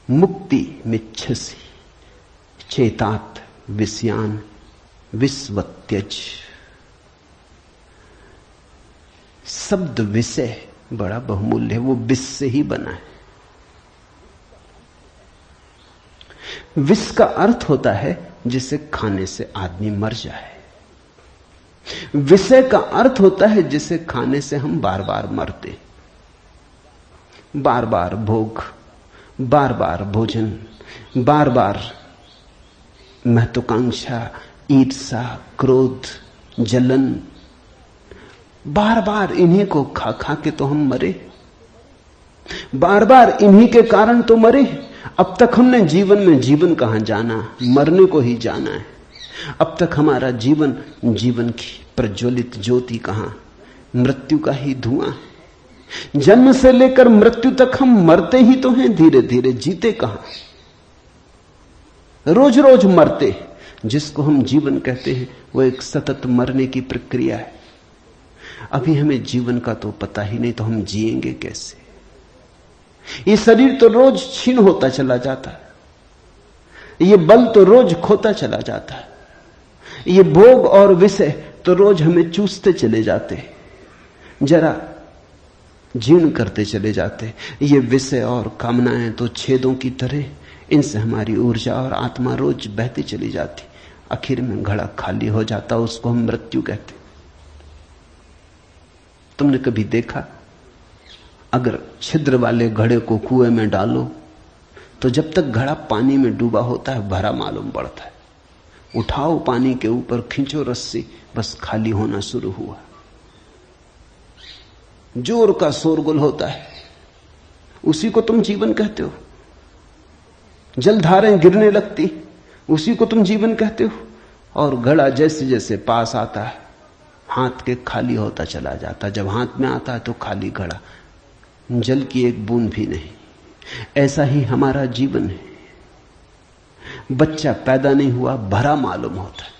मुक्ति मिच्छसि चेतात विषयान विस्वत्यज। शब्द विषय बड़ा बहुमूल्य है, वो विष से ही बना है। विष का अर्थ होता है जिसे खाने से आदमी मर जाए। विषय का अर्थ होता है जिसे खाने से हम बार बार मरते, बार बार भोग, बार बार भोजन, बार बार महत्वाकांक्षा, ईर्ष्या, क्रोध, जलन, बार बार इन्हीं को खा खा के तो हम मरे, बार बार इन्हीं के कारण तो मरे। अब तक हमने जीवन में जीवन कहां जाना, मरने को ही जाना है। अब तक हमारा जीवन, जीवन की प्रज्वलित ज्योति कहां, मृत्यु का ही धुआं है। जन्म से लेकर मृत्यु तक हम मरते ही तो हैं, धीरे धीरे, जीते कहां, रोज रोज मरते। जिसको हम जीवन कहते हैं वो एक सतत मरने की प्रक्रिया है। अभी हमें जीवन का तो पता ही नहीं, तो हम जिएंगे कैसे? ये शरीर तो रोज क्षीण होता चला जाता है, ये बल तो रोज खोता चला जाता है, ये भोग और विषय तो रोज हमें चूसते चले जाते, जरा जीर्ण करते चले जाते। ये विषय और कामनाएं तो छेदों की तरह, इनसे हमारी ऊर्जा और आत्मा रोज बहती चली जाती, आखिर में घड़ा खाली हो जाता, उसको हम मृत्यु कहते। तुमने कभी देखा, अगर छिद्र वाले घड़े को कुएं में डालो तो जब तक घड़ा पानी में डूबा होता है भरा मालूम पड़ता है। उठाओ पानी के ऊपर, खींचो रस्सी, बस खाली होना शुरू हुआ। जोर का शोरगुल होता है, उसी को तुम जीवन कहते हो। जलधारें गिरने लगती, उसी को तुम जीवन कहते हो। और घड़ा जैसे जैसे पास आता है, हाथ के खाली होता चला जाता। जब हाथ में आता है तो खाली घड़ा, जल की एक बूंद भी नहीं। ऐसा ही हमारा जीवन है। बच्चा पैदा नहीं हुआ, भरा मालूम होता है।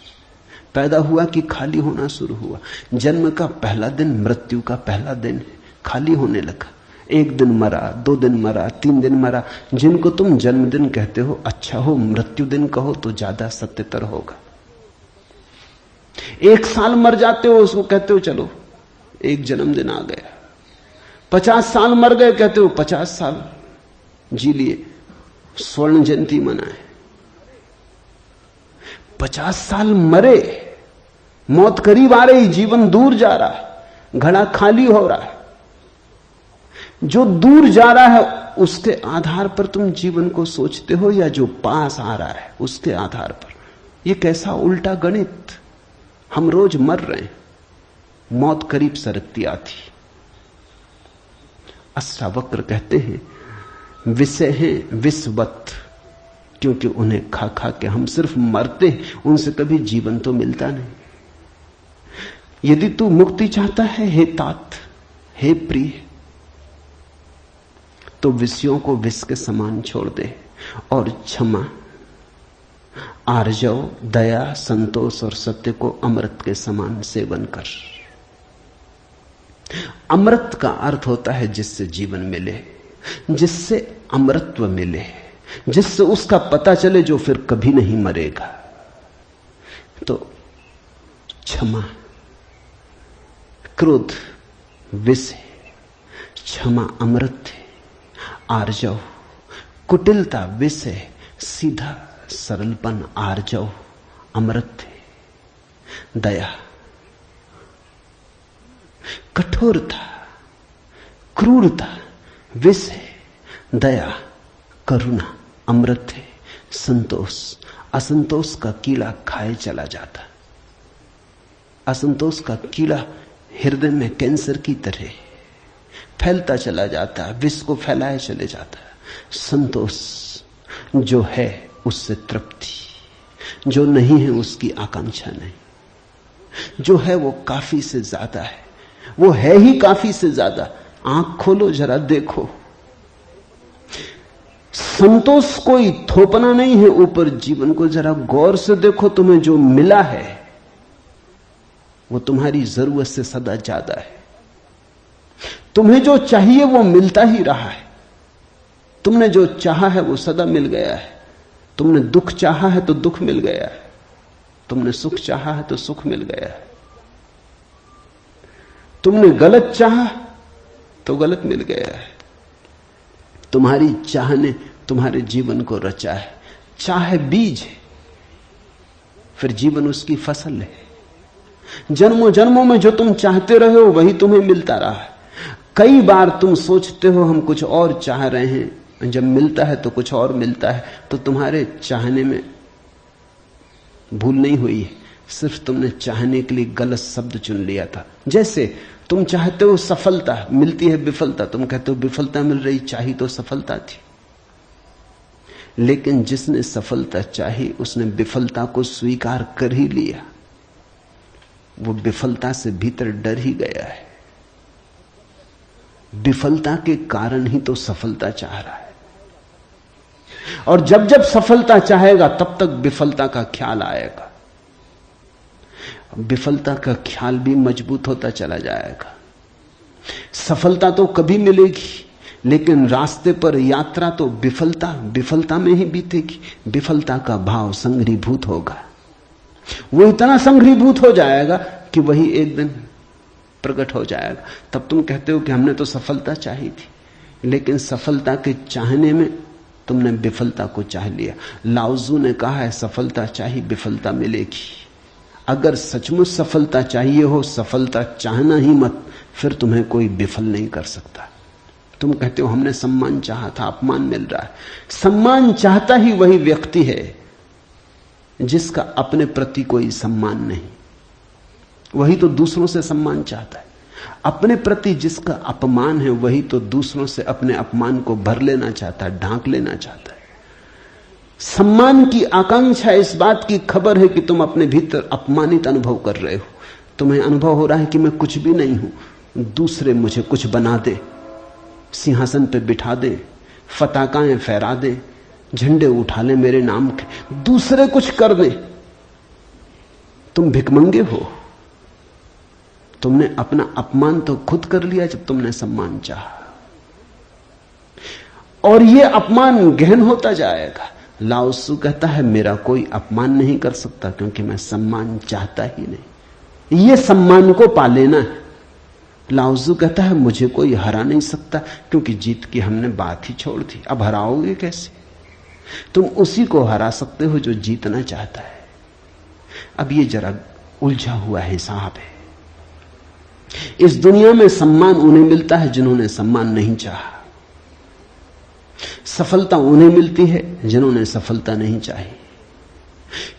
पैदा हुआ कि खाली होना शुरू हुआ। जन्म का पहला दिन मृत्यु का पहला दिन है, खाली होने लगा। एक दिन मरा, 2 दिन मरा, 3 दिन मरा। जिनको तुम जन्मदिन कहते हो, अच्छा हो मृत्यु दिन कहो तो ज्यादा सत्यतर होगा। 1 साल मर जाते हो, उसको कहते हो चलो एक जन्मदिन आ गया। 50 साल मर गए, कहते हो 50 साल जी लिए, स्वर्ण जयंती मनाए। 50 साल मरे, मौत करीब आ रही, जीवन दूर जा रहा है, घड़ा खाली हो रहा है। जो दूर जा रहा है उसके आधार पर तुम जीवन को सोचते हो, या जो पास आ रहा है उसके आधार पर? यह कैसा उल्टा गणित। हम रोज मर रहे हैं, मौत करीब सरकती आती। अष्टावक्र कहते हैं विषय हैं विषवत, क्योंकि उन्हें खा खा के हम सिर्फ मरते, उनसे कभी जीवन तो मिलता नहीं। यदि तू मुक्ति चाहता है हे तात, हे प्रिय, तो विषयों को विष के समान छोड़ दे और क्षमा, आर्जव, दया, संतोष और सत्य को अमृत के समान सेवन कर। अमृत का अर्थ होता है जिससे जीवन मिले, जिससे अमृतत्व मिले, जिससे उसका पता चले जो फिर कभी नहीं मरेगा। तो क्षमा, क्रोध विष है, क्षमा अमृत है, आर्जव, कुटिलता विष है, सीधा सरलपन आर्जव अमृत है, दया, कठोरता, क्रूरता विष है, दया, करुणा अमृत है, संतोष, असंतोष का कीड़ा खाए चला जाता। असंतोष का कीड़ा हृदय में कैंसर की तरह फैलता चला जाता है, विष को फैलाए चले जाता है। संतोष जो है उससे तृप्ति, जो नहीं है उसकी आकांक्षा नहीं, जो है वो काफी से ज्यादा है, वो है ही काफी से ज्यादा। आंख खोलो जरा देखो, संतोष कोई थोपना नहीं है ऊपर जीवन को। जरा गौर से देखो, तुम्हें जो मिला है वो तुम्हारी जरूरत से सदा ज्यादा है। तुम्हें जो चाहिए वो मिलता ही रहा है। तुमने जो चाहा है वो सदा मिल गया है। तुमने दुख चाहा है तो दुख मिल गया है, तुमने सुख चाहा है तो सुख मिल गया है। तुमने गलत चाहा तो गलत मिल गया है। तुम्हारी चाह ने तुम्हारे जीवन को रचा है। चाह बीज है, फिर जीवन उसकी फसल है। जन्मों जन्मों में जो तुम चाहते रहे हो वही तुम्हें मिलता रहा है। कई बार तुम सोचते हो हम कुछ और चाह रहे हैं, जब मिलता है तो कुछ और मिलता है। तो तुम्हारे चाहने में भूल नहीं हुई है, सिर्फ तुमने चाहने के लिए गलत शब्द चुन लिया था। जैसे तुम चाहते हो सफलता, मिलती है विफलता, तुम कहते हो विफलता मिल रही, चाही तो सफलता थी। लेकिन जिसने सफलता चाही उसने विफलता को स्वीकार कर ही लिया। वो विफलता से भीतर डर ही गया है। विफलता के कारण ही तो सफलता चाह रहा है। और जब जब सफलता चाहेगा तब तक विफलता का ख्याल आएगा। विफलता का ख्याल भी मजबूत होता चला जाएगा। सफलता तो कभी मिलेगी, लेकिन रास्ते पर यात्रा तो विफलता में ही बीतेगी। विफलता का भाव संघरीभूत होगा। वो इतना संघरीभूत हो जाएगा कि वही एक दिन प्रकट हो जाएगा। तब तुम कहते हो कि हमने तो सफलता चाही थी, लेकिन सफलता के चाहने में तुमने विफलता को चाह लिया। लाओजू ने कहा है सफलता चाहिए विफलता मिलेगी। अगर सचमुच सफलता चाहिए हो, सफलता चाहना ही मत, फिर तुम्हें कोई विफल नहीं कर सकता। तुम कहते हो हमने सम्मान चाहा था, अपमान मिल रहा है। सम्मान चाहता ही वही व्यक्ति है जिसका अपने प्रति कोई सम्मान नहीं। वही तो दूसरों से सम्मान चाहता है। अपने प्रति जिसका अपमान है वही तो दूसरों से अपने अपमान को भर लेना चाहता है, ढांक लेना चाहता है। सम्मान की आकांक्षा इस बात की खबर है कि तुम अपने भीतर अपमानित अनुभव कर रहे हो। तुम्हें अनुभव हो रहा है कि मैं कुछ भी नहीं हूं, दूसरे मुझे कुछ बना दे, सिंहासन पे बिठा दे, फताकाएं फहरा दे, झंडे उठा ले मेरे नाम के, दूसरे कुछ कर दे। तुम भिखमंगे हो। तुमने अपना अपमान तो खुद कर लिया जब तुमने सम्मान चाहा, और यह अपमान गहन होता जाएगा। लाओसू कहता है मेरा कोई अपमान नहीं कर सकता क्योंकि मैं सम्मान चाहता ही नहीं। यह सम्मान को पा लेना है। लाओजू कहता है मुझे कोई हरा नहीं सकता क्योंकि जीत की हमने बात ही छोड़ दी। अब हराओगे कैसे? तुम उसी को हरा सकते हो जो जीतना चाहता है। अब ये जरा उलझा हुआ हिसाब है। इस दुनिया में सम्मान उन्हें मिलता है जिन्होंने सम्मान नहीं चाहा। सफलता उन्हें मिलती है जिन्होंने सफलता नहीं चाही।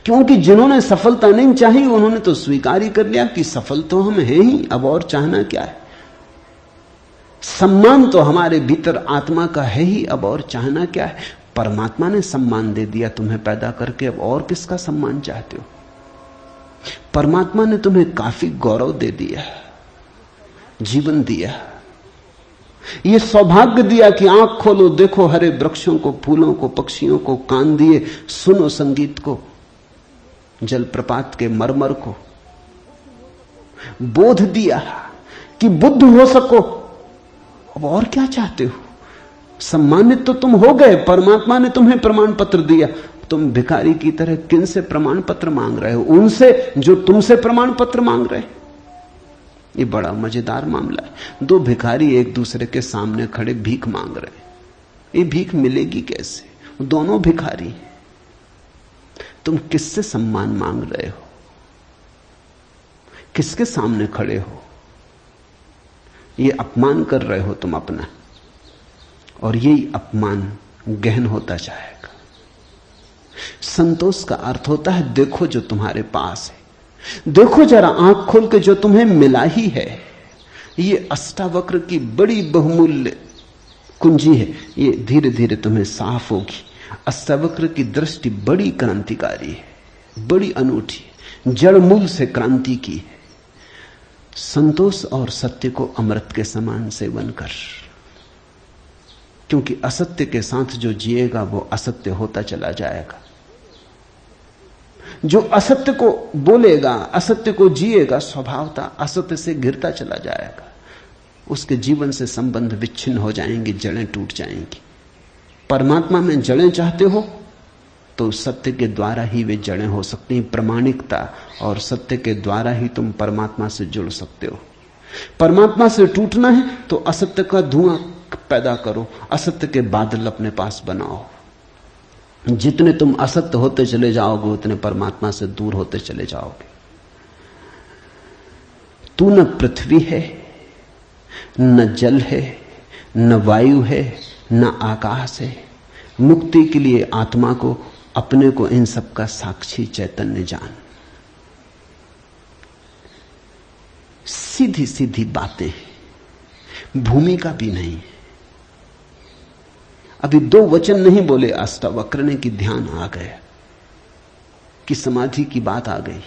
क्योंकि जिन्होंने सफलता नहीं चाही उन्होंने तो स्वीकार ही कर लिया कि सफल तो हम हैं ही, अब और चाहना क्या है। सम्मान तो हमारे भीतर आत्मा का है ही, अब और चाहना क्या है। परमात्मा ने सम्मान दे दिया तुम्हें पैदा करके, अब और किसका सम्मान चाहते हो। परमात्मा ने तुम्हें काफी गौरव दे दिया, जीवन दिया, यह सौभाग्य दिया कि आंख खोलो देखो हरे वृक्षों को, फूलों को, पक्षियों को, कान दिए सुनो संगीत को, जलप्रपात के मरमर को, बोध दिया कि बुद्ध हो सको। अब और क्या चाहते हो। सम्मानित तो तुम हो गए, परमात्मा ने तुम्हें प्रमाण पत्र दिया। तुम भिखारी की तरह किन से प्रमाण पत्र मांग रहे हो? उनसे जो तुमसे प्रमाण पत्र मांग रहे। ये बड़ा मजेदार मामला है। दो भिखारी एक दूसरे के सामने खड़े भीख मांग रहे। ये भीख मिलेगी कैसे? दोनों भिखारी हैं। तुम किससे सम्मान मांग रहे हो? किसके सामने खड़े हो? ये अपमान कर रहे हो तुम अपना, और यही अपमान गहन होता जाएगा। संतोष का अर्थ होता है देखो जो तुम्हारे पास है, देखो जरा आंख खोल के जो तुम्हें मिला ही है। ये अष्टावक्र की बड़ी बहुमूल्य कुंजी है, ये धीरे धीरे तुम्हें साफ होगी। अष्टावक्र की दृष्टि बड़ी क्रांतिकारी है, बड़ी अनूठी, जड़ मूल से क्रांति की है। संतोष और सत्य को अमृत के समान सेवन कर, क्योंकि असत्य के साथ जो जिएगा वो असत्य होता चला जाएगा। जो असत्य को बोलेगा, असत्य को जिएगा, स्वभावतः असत्य से घिरता चला जाएगा। उसके जीवन से संबंध विच्छिन्न हो जाएंगे, जड़ें टूट जाएंगी। परमात्मा में जड़ें चाहते हो तो सत्य के द्वारा ही वे जड़ें हो सकती हैं। प्रामाणिकता और सत्य के द्वारा ही तुम परमात्मा से जुड़ सकते हो। परमात्मा से टूटना है तो असत्य का धुआं पैदा करो, असत्य के बादल अपने पास बनाओ। जितने तुम असत्य होते चले जाओगे उतने परमात्मा से दूर होते चले जाओगे। तू न पृथ्वी है, न जल है, न वायु है, न आकाश है। मुक्ति के लिए आत्मा को, अपने को, इन सब का साक्षी चैतन्य जान। सीधी सीधी बातें, भूमिका भी नहीं। अभी 2 वचन नहीं बोले अष्टावक्र ने कि ध्यान आ गया, कि समाधि की बात आ गई।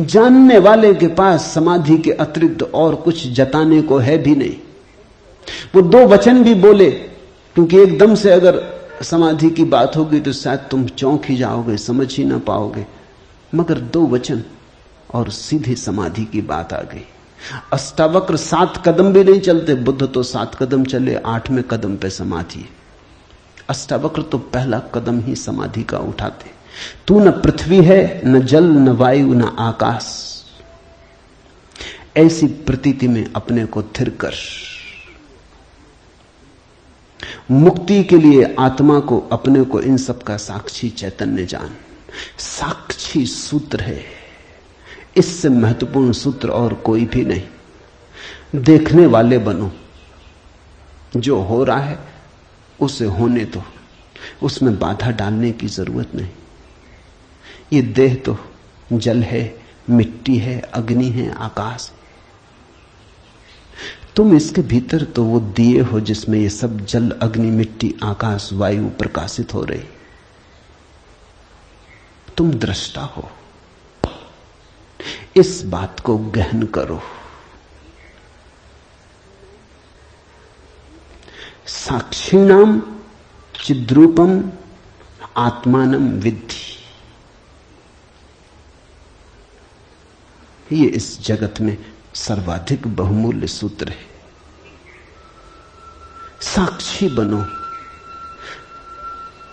जानने वाले के पास समाधि के अतिरिक्त और कुछ जताने को है भी नहीं। वो 2 वचन भी बोले, क्योंकि एकदम से अगर समाधि की बात होगी तो शायद तुम चौंक ही जाओगे, समझ ही ना पाओगे। मगर 2 वचन और सीधी समाधि की बात आ गई। अष्टावक्र 7 कदम भी नहीं चलते, बुद्ध तो 7 कदम चले, 8वें कदम पे समाधि। अष्टावक्र तो पहला कदम ही समाधि का उठाते। तू न पृथ्वी है, न जल, न वायु, न आकाश। ऐसी प्रतीति में अपने को थिर कर। मुक्ति के लिए आत्मा को, अपने को, इन सब का साक्षी चैतन्य जान। साक्षी सूत्र है, इससे महत्वपूर्ण सूत्र और कोई भी नहीं। देखने वाले बनो, जो हो रहा है उसे होने दो, उसमें बाधा डालने की जरूरत नहीं। ये देह तो जल है, मिट्टी है, अग्नि है, आकाश है। तुम इसके भीतर तो वो दिए हो जिसमें ये सब जल, अग्नि, मिट्टी, आकाश, वायु प्रकाशित हो रही। तुम दृष्टा हो। इस बात को गहन करो। साक्षिणाम चिद्रूपम आत्मानम विद्धि। ये इस जगत में सर्वाधिक बहुमूल्य सूत्र है। साक्षी बनो।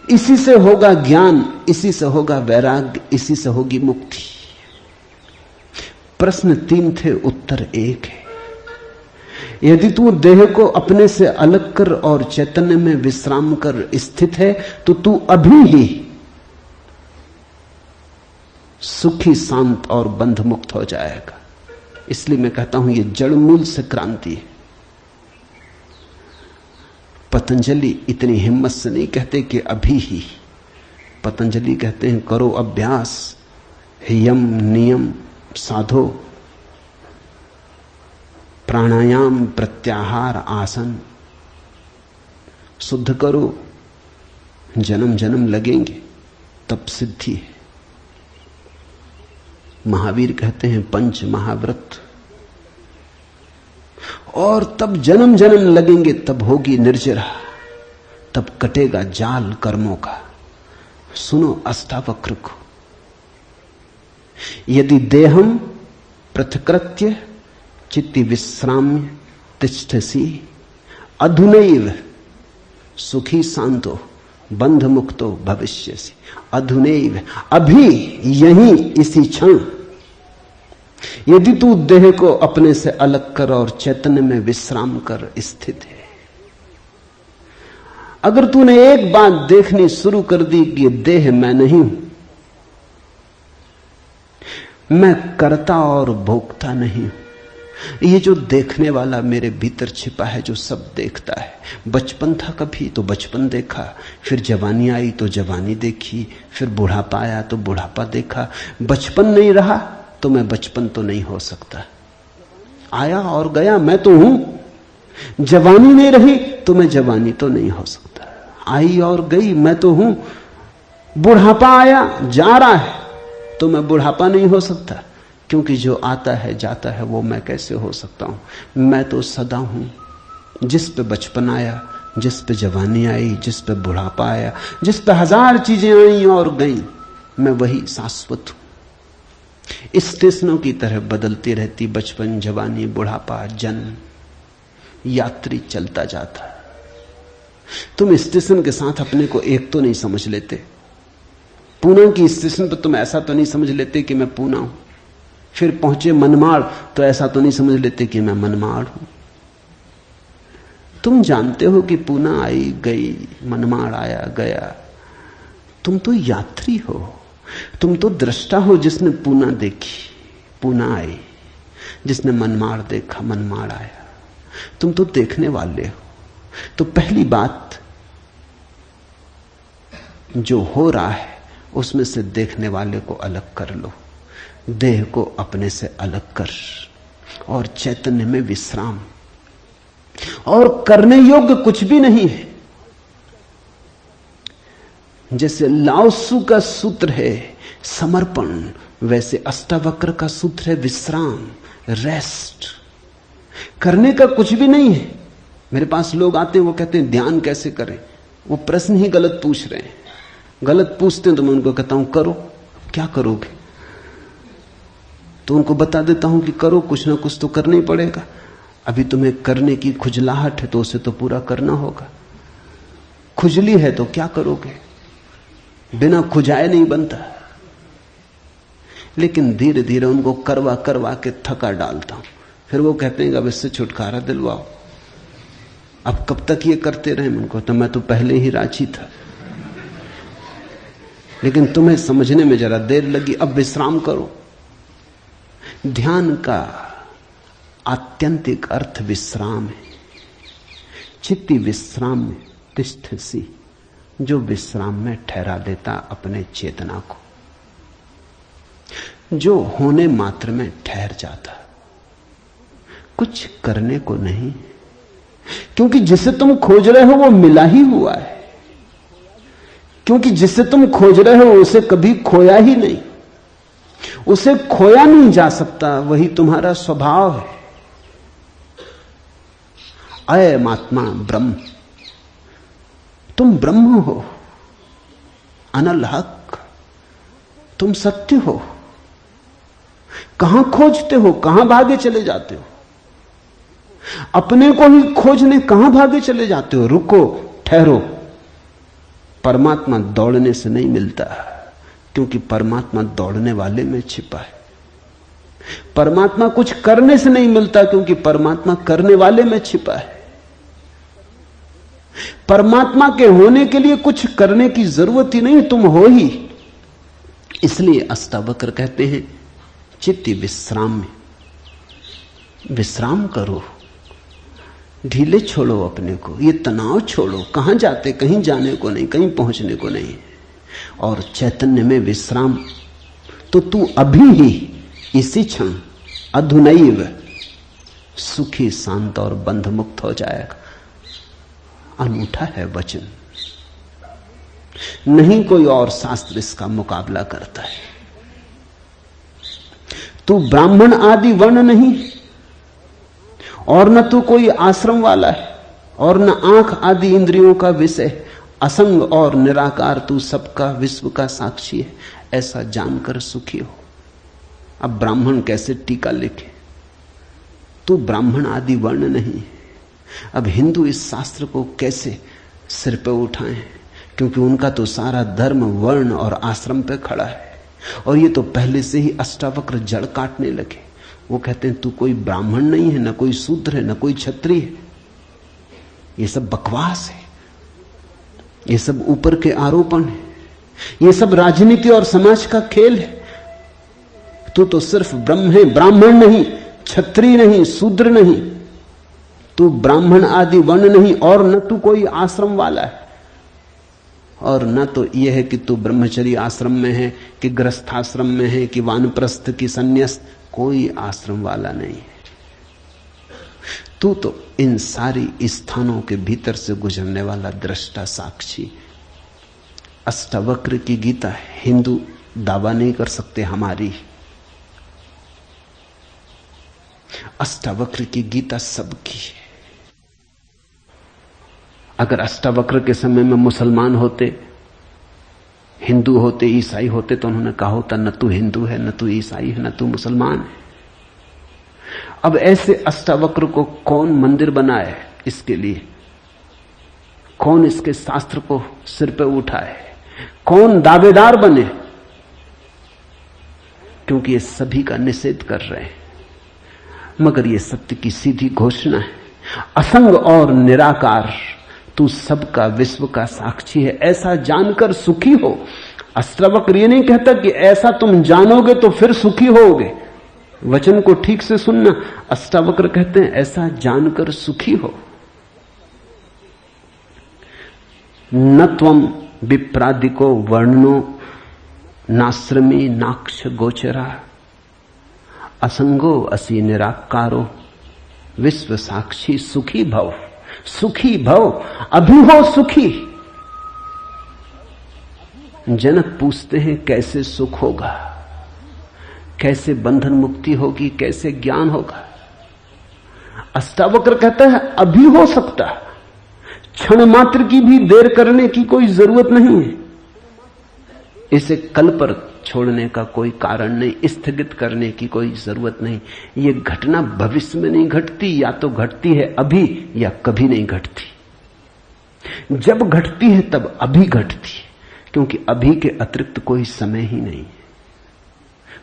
इसी से होगा ज्ञान, इसी से होगा वैराग्य, इसी से होगी मुक्ति। प्रश्न 3 थे, उत्तर 1 है। यदि तू देह को अपने से अलग कर और चैतन्य में विश्राम कर स्थित है, तो तू अभी ही सुखी, शांत और बंध मुक्त हो जाएगा। इसलिए मैं कहता हूं, यह जड़ मूल से क्रांति है। पतंजलि इतनी हिम्मत से नहीं कहते कि अभी ही। पतंजलि कहते हैं करो अभ्यास, यम नियम साधो, प्राणायाम, प्रत्याहार, आसन शुद्ध करो। जन्म जन्म लगेंगे तब सिद्धि है। महावीर कहते हैं 5 महाव्रत, और तब जन्म जन्म लगेंगे, तब होगी निर्जरा, तब कटेगा जाल कर्मों का। सुनो अष्टावक्र को। यदि देहम पृथकृत्य चित्ति विश्राम्य तिष्ठसि अधुनैव सुखी शांतो बंध मुक्तो भविष्यसि। अधुनैव, अभी, यहीं, इसी क्षण। यदि तू देह को अपने से अलग कर और चैतन्य में विश्राम कर स्थित है, अगर तूने एक बात देखनी शुरू कर दी कि ये देह मैं नहीं हूं, मैं करता और भोगता नहीं हूं, ये जो देखने वाला मेरे भीतर छिपा है, जो सब देखता है। बचपन था कभी तो बचपन देखा, फिर जवानी आई तो जवानी देखी, फिर बुढ़ापा आया तो बुढ़ापा देखा। बचपन नहीं रहा तो मैं बचपन तो नहीं हो सकता। आया और गया, मैं तो हूं। जवानी नहीं रही तो मैं जवानी तो नहीं हो सकता। आई और गई, मैं तो हूं। बुढ़ापा आया, जा रहा है, तो मैं बुढ़ापा नहीं हो सकता, क्योंकि जो आता है जाता है वो मैं कैसे हो सकता हूं। मैं तो सदा हूं। जिस पे बचपन आया, जिस पे जवानी आई, जिस पे बुढ़ापा आया, जिस पे 1000 चीजें आई और गई, मैं वही शाश्वत हूं। स्टेशनों की तरह बदलती रहती बचपन, जवानी, बुढ़ापा, जन्म, यात्री चलता जाता। तुम स्टेशन के साथ अपने को एक तो नहीं समझ लेते। पूना की स्टेशन पर तुम ऐसा तो नहीं समझ लेते कि मैं पूना हूं। फिर पहुंचे मनमाड़ तो ऐसा तो नहीं समझ लेते कि मैं मनमाड़ हूं। तुम जानते हो कि पूना आई गई, मनमाड़ आया गया। तुम तो यात्री हो, तुम तो दृष्टा हो जिसने पूना देखी, पूना आई। जिसने मनमाड़ देखा मनमाड़ आया। तुम तो देखने वाले हो। तो पहली बात, जो हो रहा है उसमें से देखने वाले को अलग कर लो, देह को अपने से अलग कर, और चैतन्य में विश्राम। और करने योग्य कुछ भी नहीं है। जैसे लाओत्सु का सूत्र है समर्पण, वैसे अष्टावक्र का सूत्र है विश्राम, रेस्ट। करने का कुछ भी नहीं है। मेरे पास लोग आते हैं, वो कहते हैं ध्यान कैसे करें। वो प्रश्न ही गलत पूछ रहे हैं। गलत पूछते हैं तो मैं उनको कहता हूं करो। क्या करोगे? तो उनको बता देता हूं कि करो, कुछ ना कुछ तो करना ही पड़ेगा। अभी तुम्हें करने की खुजलाहट है तो उसे तो पूरा करना होगा। खुजली है तो क्या करोगे? बिना खुजाए नहीं बनता। लेकिन धीरे धीरे उनको करवा करवा के थका डालता हूं। फिर वो कहते हैं अब इससे छुटकारा दिलवाओ। अब कब तक ये करते रहे? उनको तो मैं तो पहले ही राजी था, लेकिन तुम्हें समझने में जरा देर लगी। अब विश्राम करो। ध्यान का आत्यंतिक अर्थ विश्राम है। चित्ती विश्राम में तिष्ठसि, जो विश्राम में ठहरा देता अपने चेतना को, जो होने मात्र में ठहर जाता, कुछ करने को नहीं। क्योंकि जिसे तुम खोज रहे हो वो मिला ही हुआ है। क्योंकि जिसे तुम खोज रहे हो उसे कभी खोया ही नहीं। उसे खोया नहीं जा सकता, वही तुम्हारा स्वभाव है। अयम आत्मा ब्रह्म, तुम ब्रह्म हो, अनल हक, तुम सत्य हो। कहां खोजते हो? कहां भागे चले जाते हो? अपने को ही खोजने कहां भागे चले जाते हो? रुको, ठहरो। परमात्मा दौड़ने से नहीं मिलता, क्योंकि परमात्मा दौड़ने वाले में छिपा है। परमात्मा कुछ करने से नहीं मिलता, क्योंकि परमात्मा करने वाले में छिपा है। परमात्मा के होने के लिए कुछ करने की जरूरत ही नहीं, तुम हो ही। इसलिए अष्टावक्र कहते हैं चित्ती विश्राम में विश्राम करो। ढीले छोड़ो अपने को, ये तनाव छोड़ो। कहां जाते? कहीं जाने को नहीं, कहीं पहुंचने को नहीं। और चैतन्य में विश्राम, तो तू अभी ही इसी क्षण अधुनैव सुखी शांत और बंध मुक्त हो जाएगा। अनूठा है वचन, नहीं कोई और शास्त्र इसका मुकाबला करता है। तू ब्राह्मण आदि वर्ण नहीं, और न तू कोई आश्रम वाला है, और न आंख आदि इंद्रियों का विषय। असंग और निराकार तू सबका विश्व का साक्षी है, ऐसा जानकर सुखी हो। अब ब्राह्मण कैसे टीका लिखे? तू ब्राह्मण आदि वर्ण नहीं। अब हिंदू इस शास्त्र को कैसे सिर पे उठाएं? क्योंकि उनका तो सारा धर्म वर्ण और आश्रम पे खड़ा है। और ये तो पहले से ही अष्टावक्र जड़ काटने लगे। वो कहते हैं तू कोई ब्राह्मण नहीं है, न कोई शूद्र है, न कोई क्षत्रिय है। ये सब बकवास है, ये सब ऊपर के आरोपण है, ये सब राजनीति और समाज का खेल है। तू तो सिर्फ ब्रह्म है, ब्राह्मण नहीं, क्षत्रिय नहीं, शूद्र नहीं। तू ब्राह्मण आदि वर्ण नहीं, और न तू कोई आश्रम वाला है, और न तो यह है कि तू ब्रह्मचर्य आश्रम में है कि गृहस्थाश्रम में है कि वानप्रस्थ की संन्यास। कोई आश्रम वाला नहीं है। तू तो इन सारी स्थानों के भीतर से गुजरने वाला दृष्टा साक्षी। अष्टावक्र की गीता हिंदू दावा नहीं कर सकते हमारी। अष्टावक्र की गीता सबकी है। अगर अष्टावक्र के समय में मुसलमान होते, हिंदू होते, ईसाई होते, तो उन्होंने कहा होता न तू हिंदू है, न तू ईसाई है, न तू मुसलमान है। अब ऐसे अष्टावक्र को कौन मंदिर बनाए? इसके लिए कौन इसके शास्त्र को सिर पे उठाए? कौन दावेदार बने? क्योंकि ये सभी का निषेध कर रहे हैं। मगर ये सत्य की सीधी घोषणा है, असंग और निराकार तू सबका विश्व का साक्षी है, ऐसा जानकर सुखी हो। अष्टावक्र ये नहीं कहता कि ऐसा तुम जानोगे तो फिर सुखी होगे। वचन को ठीक से सुनना। अष्टावक्र कहते हैं ऐसा जानकर सुखी हो। न त्वम विप्रादिको वर्णनो नाश्रमी नाक्ष गोचरा असंगो असि निराकारो विश्व साक्षी सुखी भव। सुखी भव, अभी हो सुखी। जनक पूछते हैं कैसे सुख होगा, कैसे बंधन मुक्ति होगी, कैसे ज्ञान होगा। अष्टावक्र कहता है अभी हो सकता, क्षण मात्र की भी देर करने की कोई जरूरत नहीं है। इसे कल पर छोड़ने का कोई कारण नहीं, स्थगित करने की कोई जरूरत नहीं। ये घटना भविष्य में नहीं घटती, या तो घटती है अभी या कभी नहीं घटती। जब घटती है तब अभी घटती है, क्योंकि अभी के अतिरिक्त कोई समय ही नहीं है।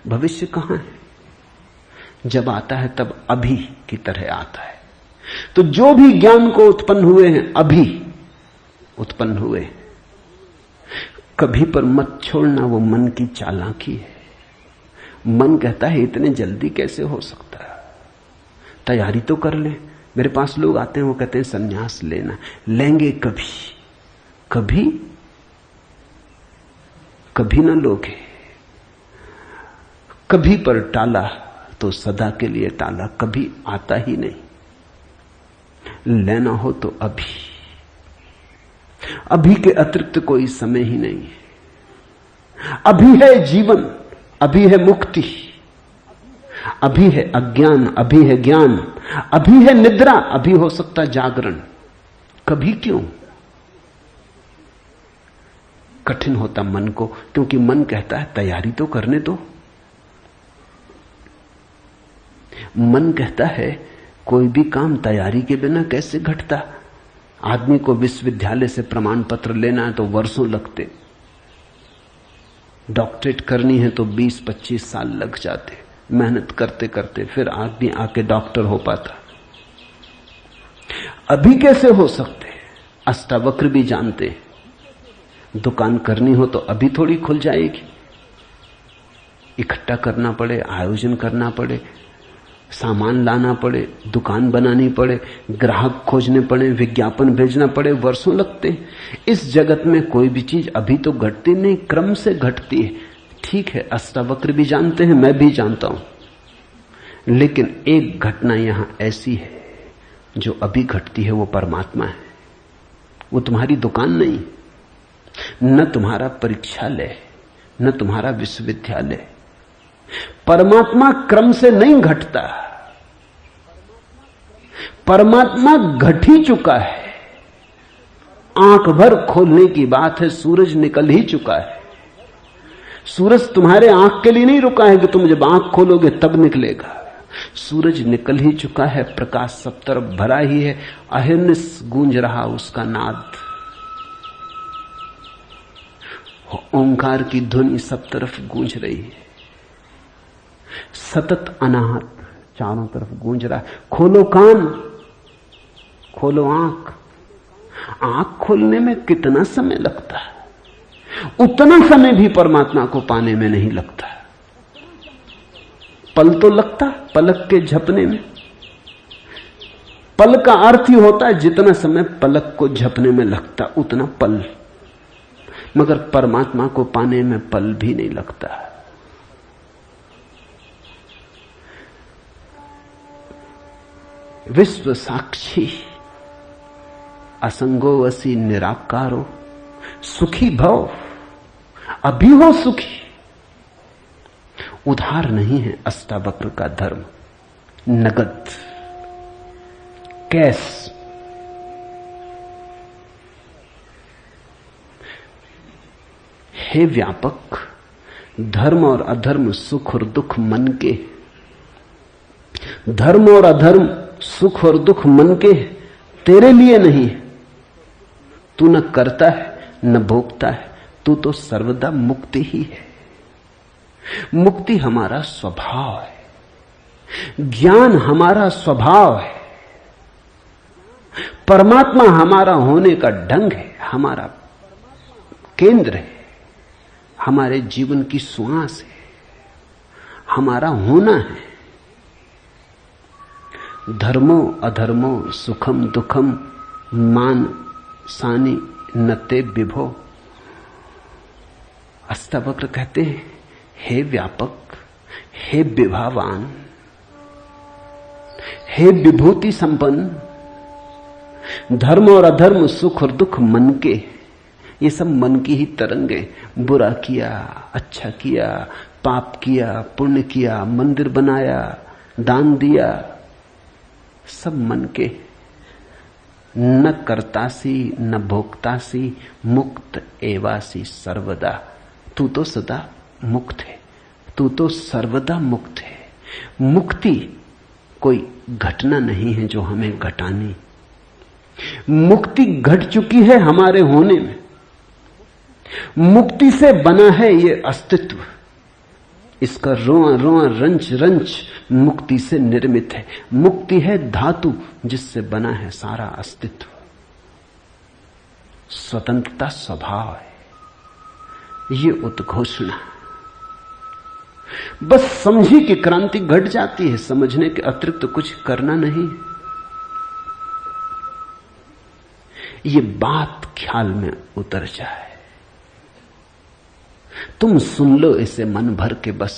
भविष्य कहां है? जब आता है तब अभी की तरह आता है। तो जो भी ज्ञान को उत्पन्न हुए हैं अभी उत्पन्न हुए हैं। कभी पर मत छोड़ना, वो मन की चालाकी है। मन कहता है इतने जल्दी कैसे हो सकता है, तैयारी तो कर ले। मेरे पास लोग आते हैं, वो कहते हैं संन्यास लेना। लेंगे कभी, कभी कभी ना लोगे। कभी पर टाला तो सदा के लिए टाला, कभी आता ही नहीं। लेना हो तो अभी, अभी के अतिरिक्त कोई समय ही नहीं है। अभी है जीवन, अभी है मुक्ति, अभी है अज्ञान, अभी है ज्ञान, अभी है निद्रा, अभी हो सकता जागरण। कभी क्यों? कठिन होता मन को, क्योंकि मन कहता है तैयारी तो करने दो। मन कहता है कोई भी काम तैयारी के बिना कैसे घटता। आदमी को विश्वविद्यालय से प्रमाण पत्र लेना है तो वर्षों लगते, डॉक्टरेट करनी है तो 20-25 साल लग जाते। मेहनत करते करते फिर आदमी आके डॉक्टर हो पाता। अभी कैसे हो सकते? अष्टावक्र भी जानते, दुकान करनी हो तो अभी थोड़ी खुल जाएगी। इकट्ठा करना पड़े, आयोजन करना पड़े, सामान लाना पड़े, दुकान बनानी पड़े, ग्राहक खोजने पड़े, विज्ञापन भेजना पड़े, वर्षों लगते हैं। इस जगत में कोई भी चीज अभी तो घटती नहीं, क्रम से घटती है। ठीक है, अष्टावक्र भी जानते हैं, मैं भी जानता हूं। लेकिन एक घटना यहां ऐसी है जो अभी घटती है, वो परमात्मा है। वो तुम्हारी दुकान नहीं, न तुम्हारा परीक्षालय, न तुम्हारा विश्वविद्यालय। परमात्मा क्रम से नहीं घटता। परमात्मा घट ही चुका है। आंख भर खोलने की बात है, सूरज निकल ही चुका है। सूरज तुम्हारे आंख के लिए नहीं रुका है कि तुम जब आंख खोलोगे तब निकलेगा। सूरज निकल ही चुका है, प्रकाश सब तरफ भरा ही है। अहिर्निश गूंज रहा उसका नाद, ओंकार की ध्वनि सब तरफ गूंज रही है। सतत अनाहत चारों तरफ गूंज रहा है। खोलो कान, खोलो आंख। आंख खोलने में कितना समय लगता है, उतना समय भी परमात्मा को पाने में नहीं लगता। पल तो लगता पलक के झपने में। पल का अर्थ ही होता है जितना समय पलक को झपने में लगता उतना पल। मगर परमात्मा को पाने में पल भी नहीं लगता। विश्व साक्षी असंगो वसी निराकारो सुखी भव। अभी हो सुखी। उधार नहीं है अष्टावक्र का धर्म, नगद, कैश। हे व्यापक, धर्म और अधर्म, सुख और दुख मन के। धर्म और अधर्म, सुख और दुख मन के, तेरे लिए नहीं। तू न करता है न भोगता है, तू तो सर्वदा मुक्ति ही है। मुक्ति हमारा स्वभाव है, ज्ञान हमारा स्वभाव है, परमात्मा हमारा होने का ढंग है, हमारा केंद्र है, हमारे जीवन की श्वास है, हमारा होना है। धर्मो अधर्मो सुखम दुखम मान सानी नते विभो। अष्टावक्र कहते हैं, हे व्यापक, हे विभावान, हे विभूति संपन्न, धर्म और अधर्म, सुख और दुख मन के, ये सब मन की ही तरंगे। बुरा किया, अच्छा किया, पाप किया, पुण्य किया, मंदिर बनाया, दान दिया, सब मन के। न कर्तासी न भोक्तासी, मुक्त एवासी सर्वदा। तू तो सदा मुक्त है, तू तो सर्वदा मुक्त है। मुक्ति कोई घटना नहीं है जो हमें घटानी, मुक्ति घट चुकी है हमारे होने में। मुक्ति से बना है ये अस्तित्व, इसका रोआ रोआ रंच रंच मुक्ति से निर्मित है। मुक्ति है धातु जिससे बना है सारा अस्तित्व। स्वतंत्रता स्वभाव है, ये उद्घोषणा। बस समझी कि क्रांति घट जाती है, समझने के अतिरिक्त तो कुछ करना नहीं। ये बात ख्याल में उतर जाए, तुम सुन लो इसे मन भर के बस।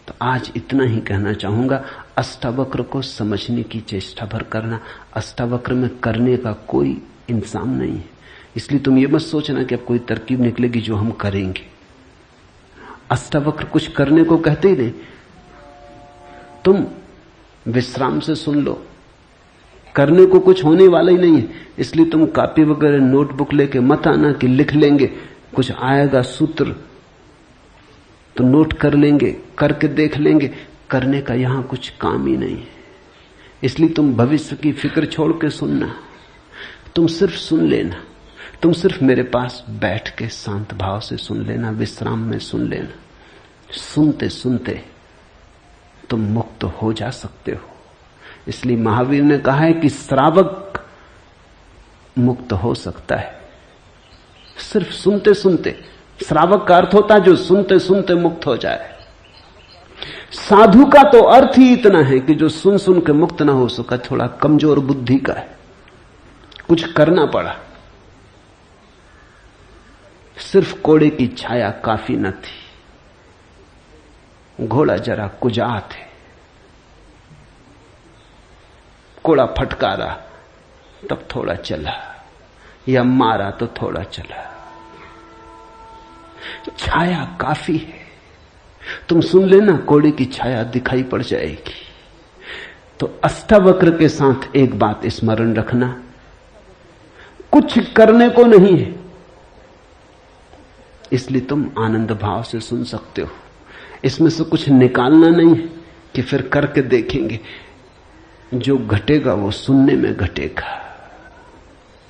तो आज इतना ही कहना चाहूंगा। अष्टावक्र को समझने की चेष्टा भर करना। अष्टावक्र में करने का कोई इंतजाम नहीं है, इसलिए तुम ये मत सोचना कि अब कोई तरकीब निकलेगी जो हम करेंगे। अष्टावक्र कुछ करने को कहते ही नहीं, तुम विश्राम से सुन लो, करने को कुछ होने वाला ही नहीं है। इसलिए तुम कॉपी वगैरह नोटबुक लेके मत आना कि लिख लेंगे, कुछ आएगा सूत्र तो नोट कर लेंगे, करके देख लेंगे। करने का यहां कुछ काम ही नहीं है। इसलिए तुम भविष्य की फिक्र छोड़ के सुनना, तुम सिर्फ सुन लेना, तुम सिर्फ मेरे पास बैठ के शांत भाव से सुन लेना, विश्राम में सुन लेना। सुनते सुनते तुम मुक्त हो जा सकते हो। इसलिए महावीर ने कहा है कि श्रावक मुक्त हो सकता है सिर्फ सुनते सुनते। श्रावक का अर्थ होता है जो सुनते सुनते मुक्त हो जाए। साधु का तो अर्थ ही इतना है कि जो सुन सुन के मुक्त ना हो सका, थोड़ा कमजोर बुद्धि का है, कुछ करना पड़ा। सिर्फ कोड़े की छाया काफी न थी, घोड़ा जरा कुजात है, कोड़ा फटकारा तब थोड़ा चला, या मारा तो थोड़ा चला। छाया काफी है, तुम सुन लेना, कोड़े की छाया दिखाई पड़ जाएगी। तो अष्टावक्र के साथ एक बात स्मरण रखना, कुछ करने को नहीं है, इसलिए तुम आनंद भाव से सुन सकते हो। इसमें से कुछ निकालना नहीं है कि फिर करके देखेंगे। जो घटेगा वो सुनने में घटेगा।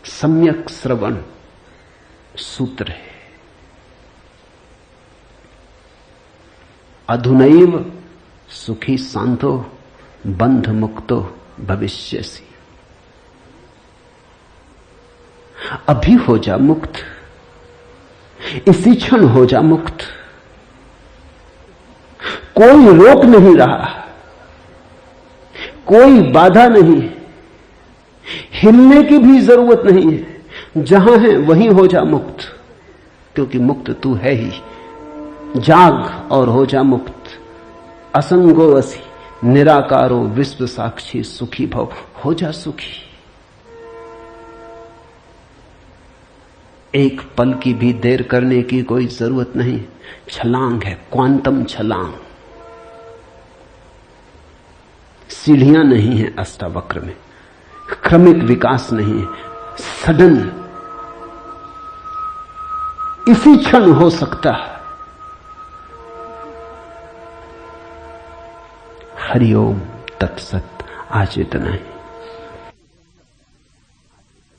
सम्यक श्रवण सूत्र है। अधुनैव सुखी शांतो बंध मुक्तो भविष्यसि। अभी हो जा मुक्त, इसी क्षण हो जा मुक्त। कोई रोक नहीं रहा, कोई बाधा नहीं, हिलने की भी जरूरत नहीं है। जहां है वहीं हो जा मुक्त, क्योंकि मुक्त तू है ही। जाग और हो जा मुक्त। असंगो असि निराकारो विश्व साक्षी सुखी भव। हो जा सुखी। एक पल की भी देर करने की कोई जरूरत नहीं। छलांग है, क्वांटम छलांग। सीढ़ियां नहीं है अष्टावक्र में, क्रमिक विकास नहीं है, सडन इसी क्षण हो सकता है। हरिओम तत्सत। आज इतना ही।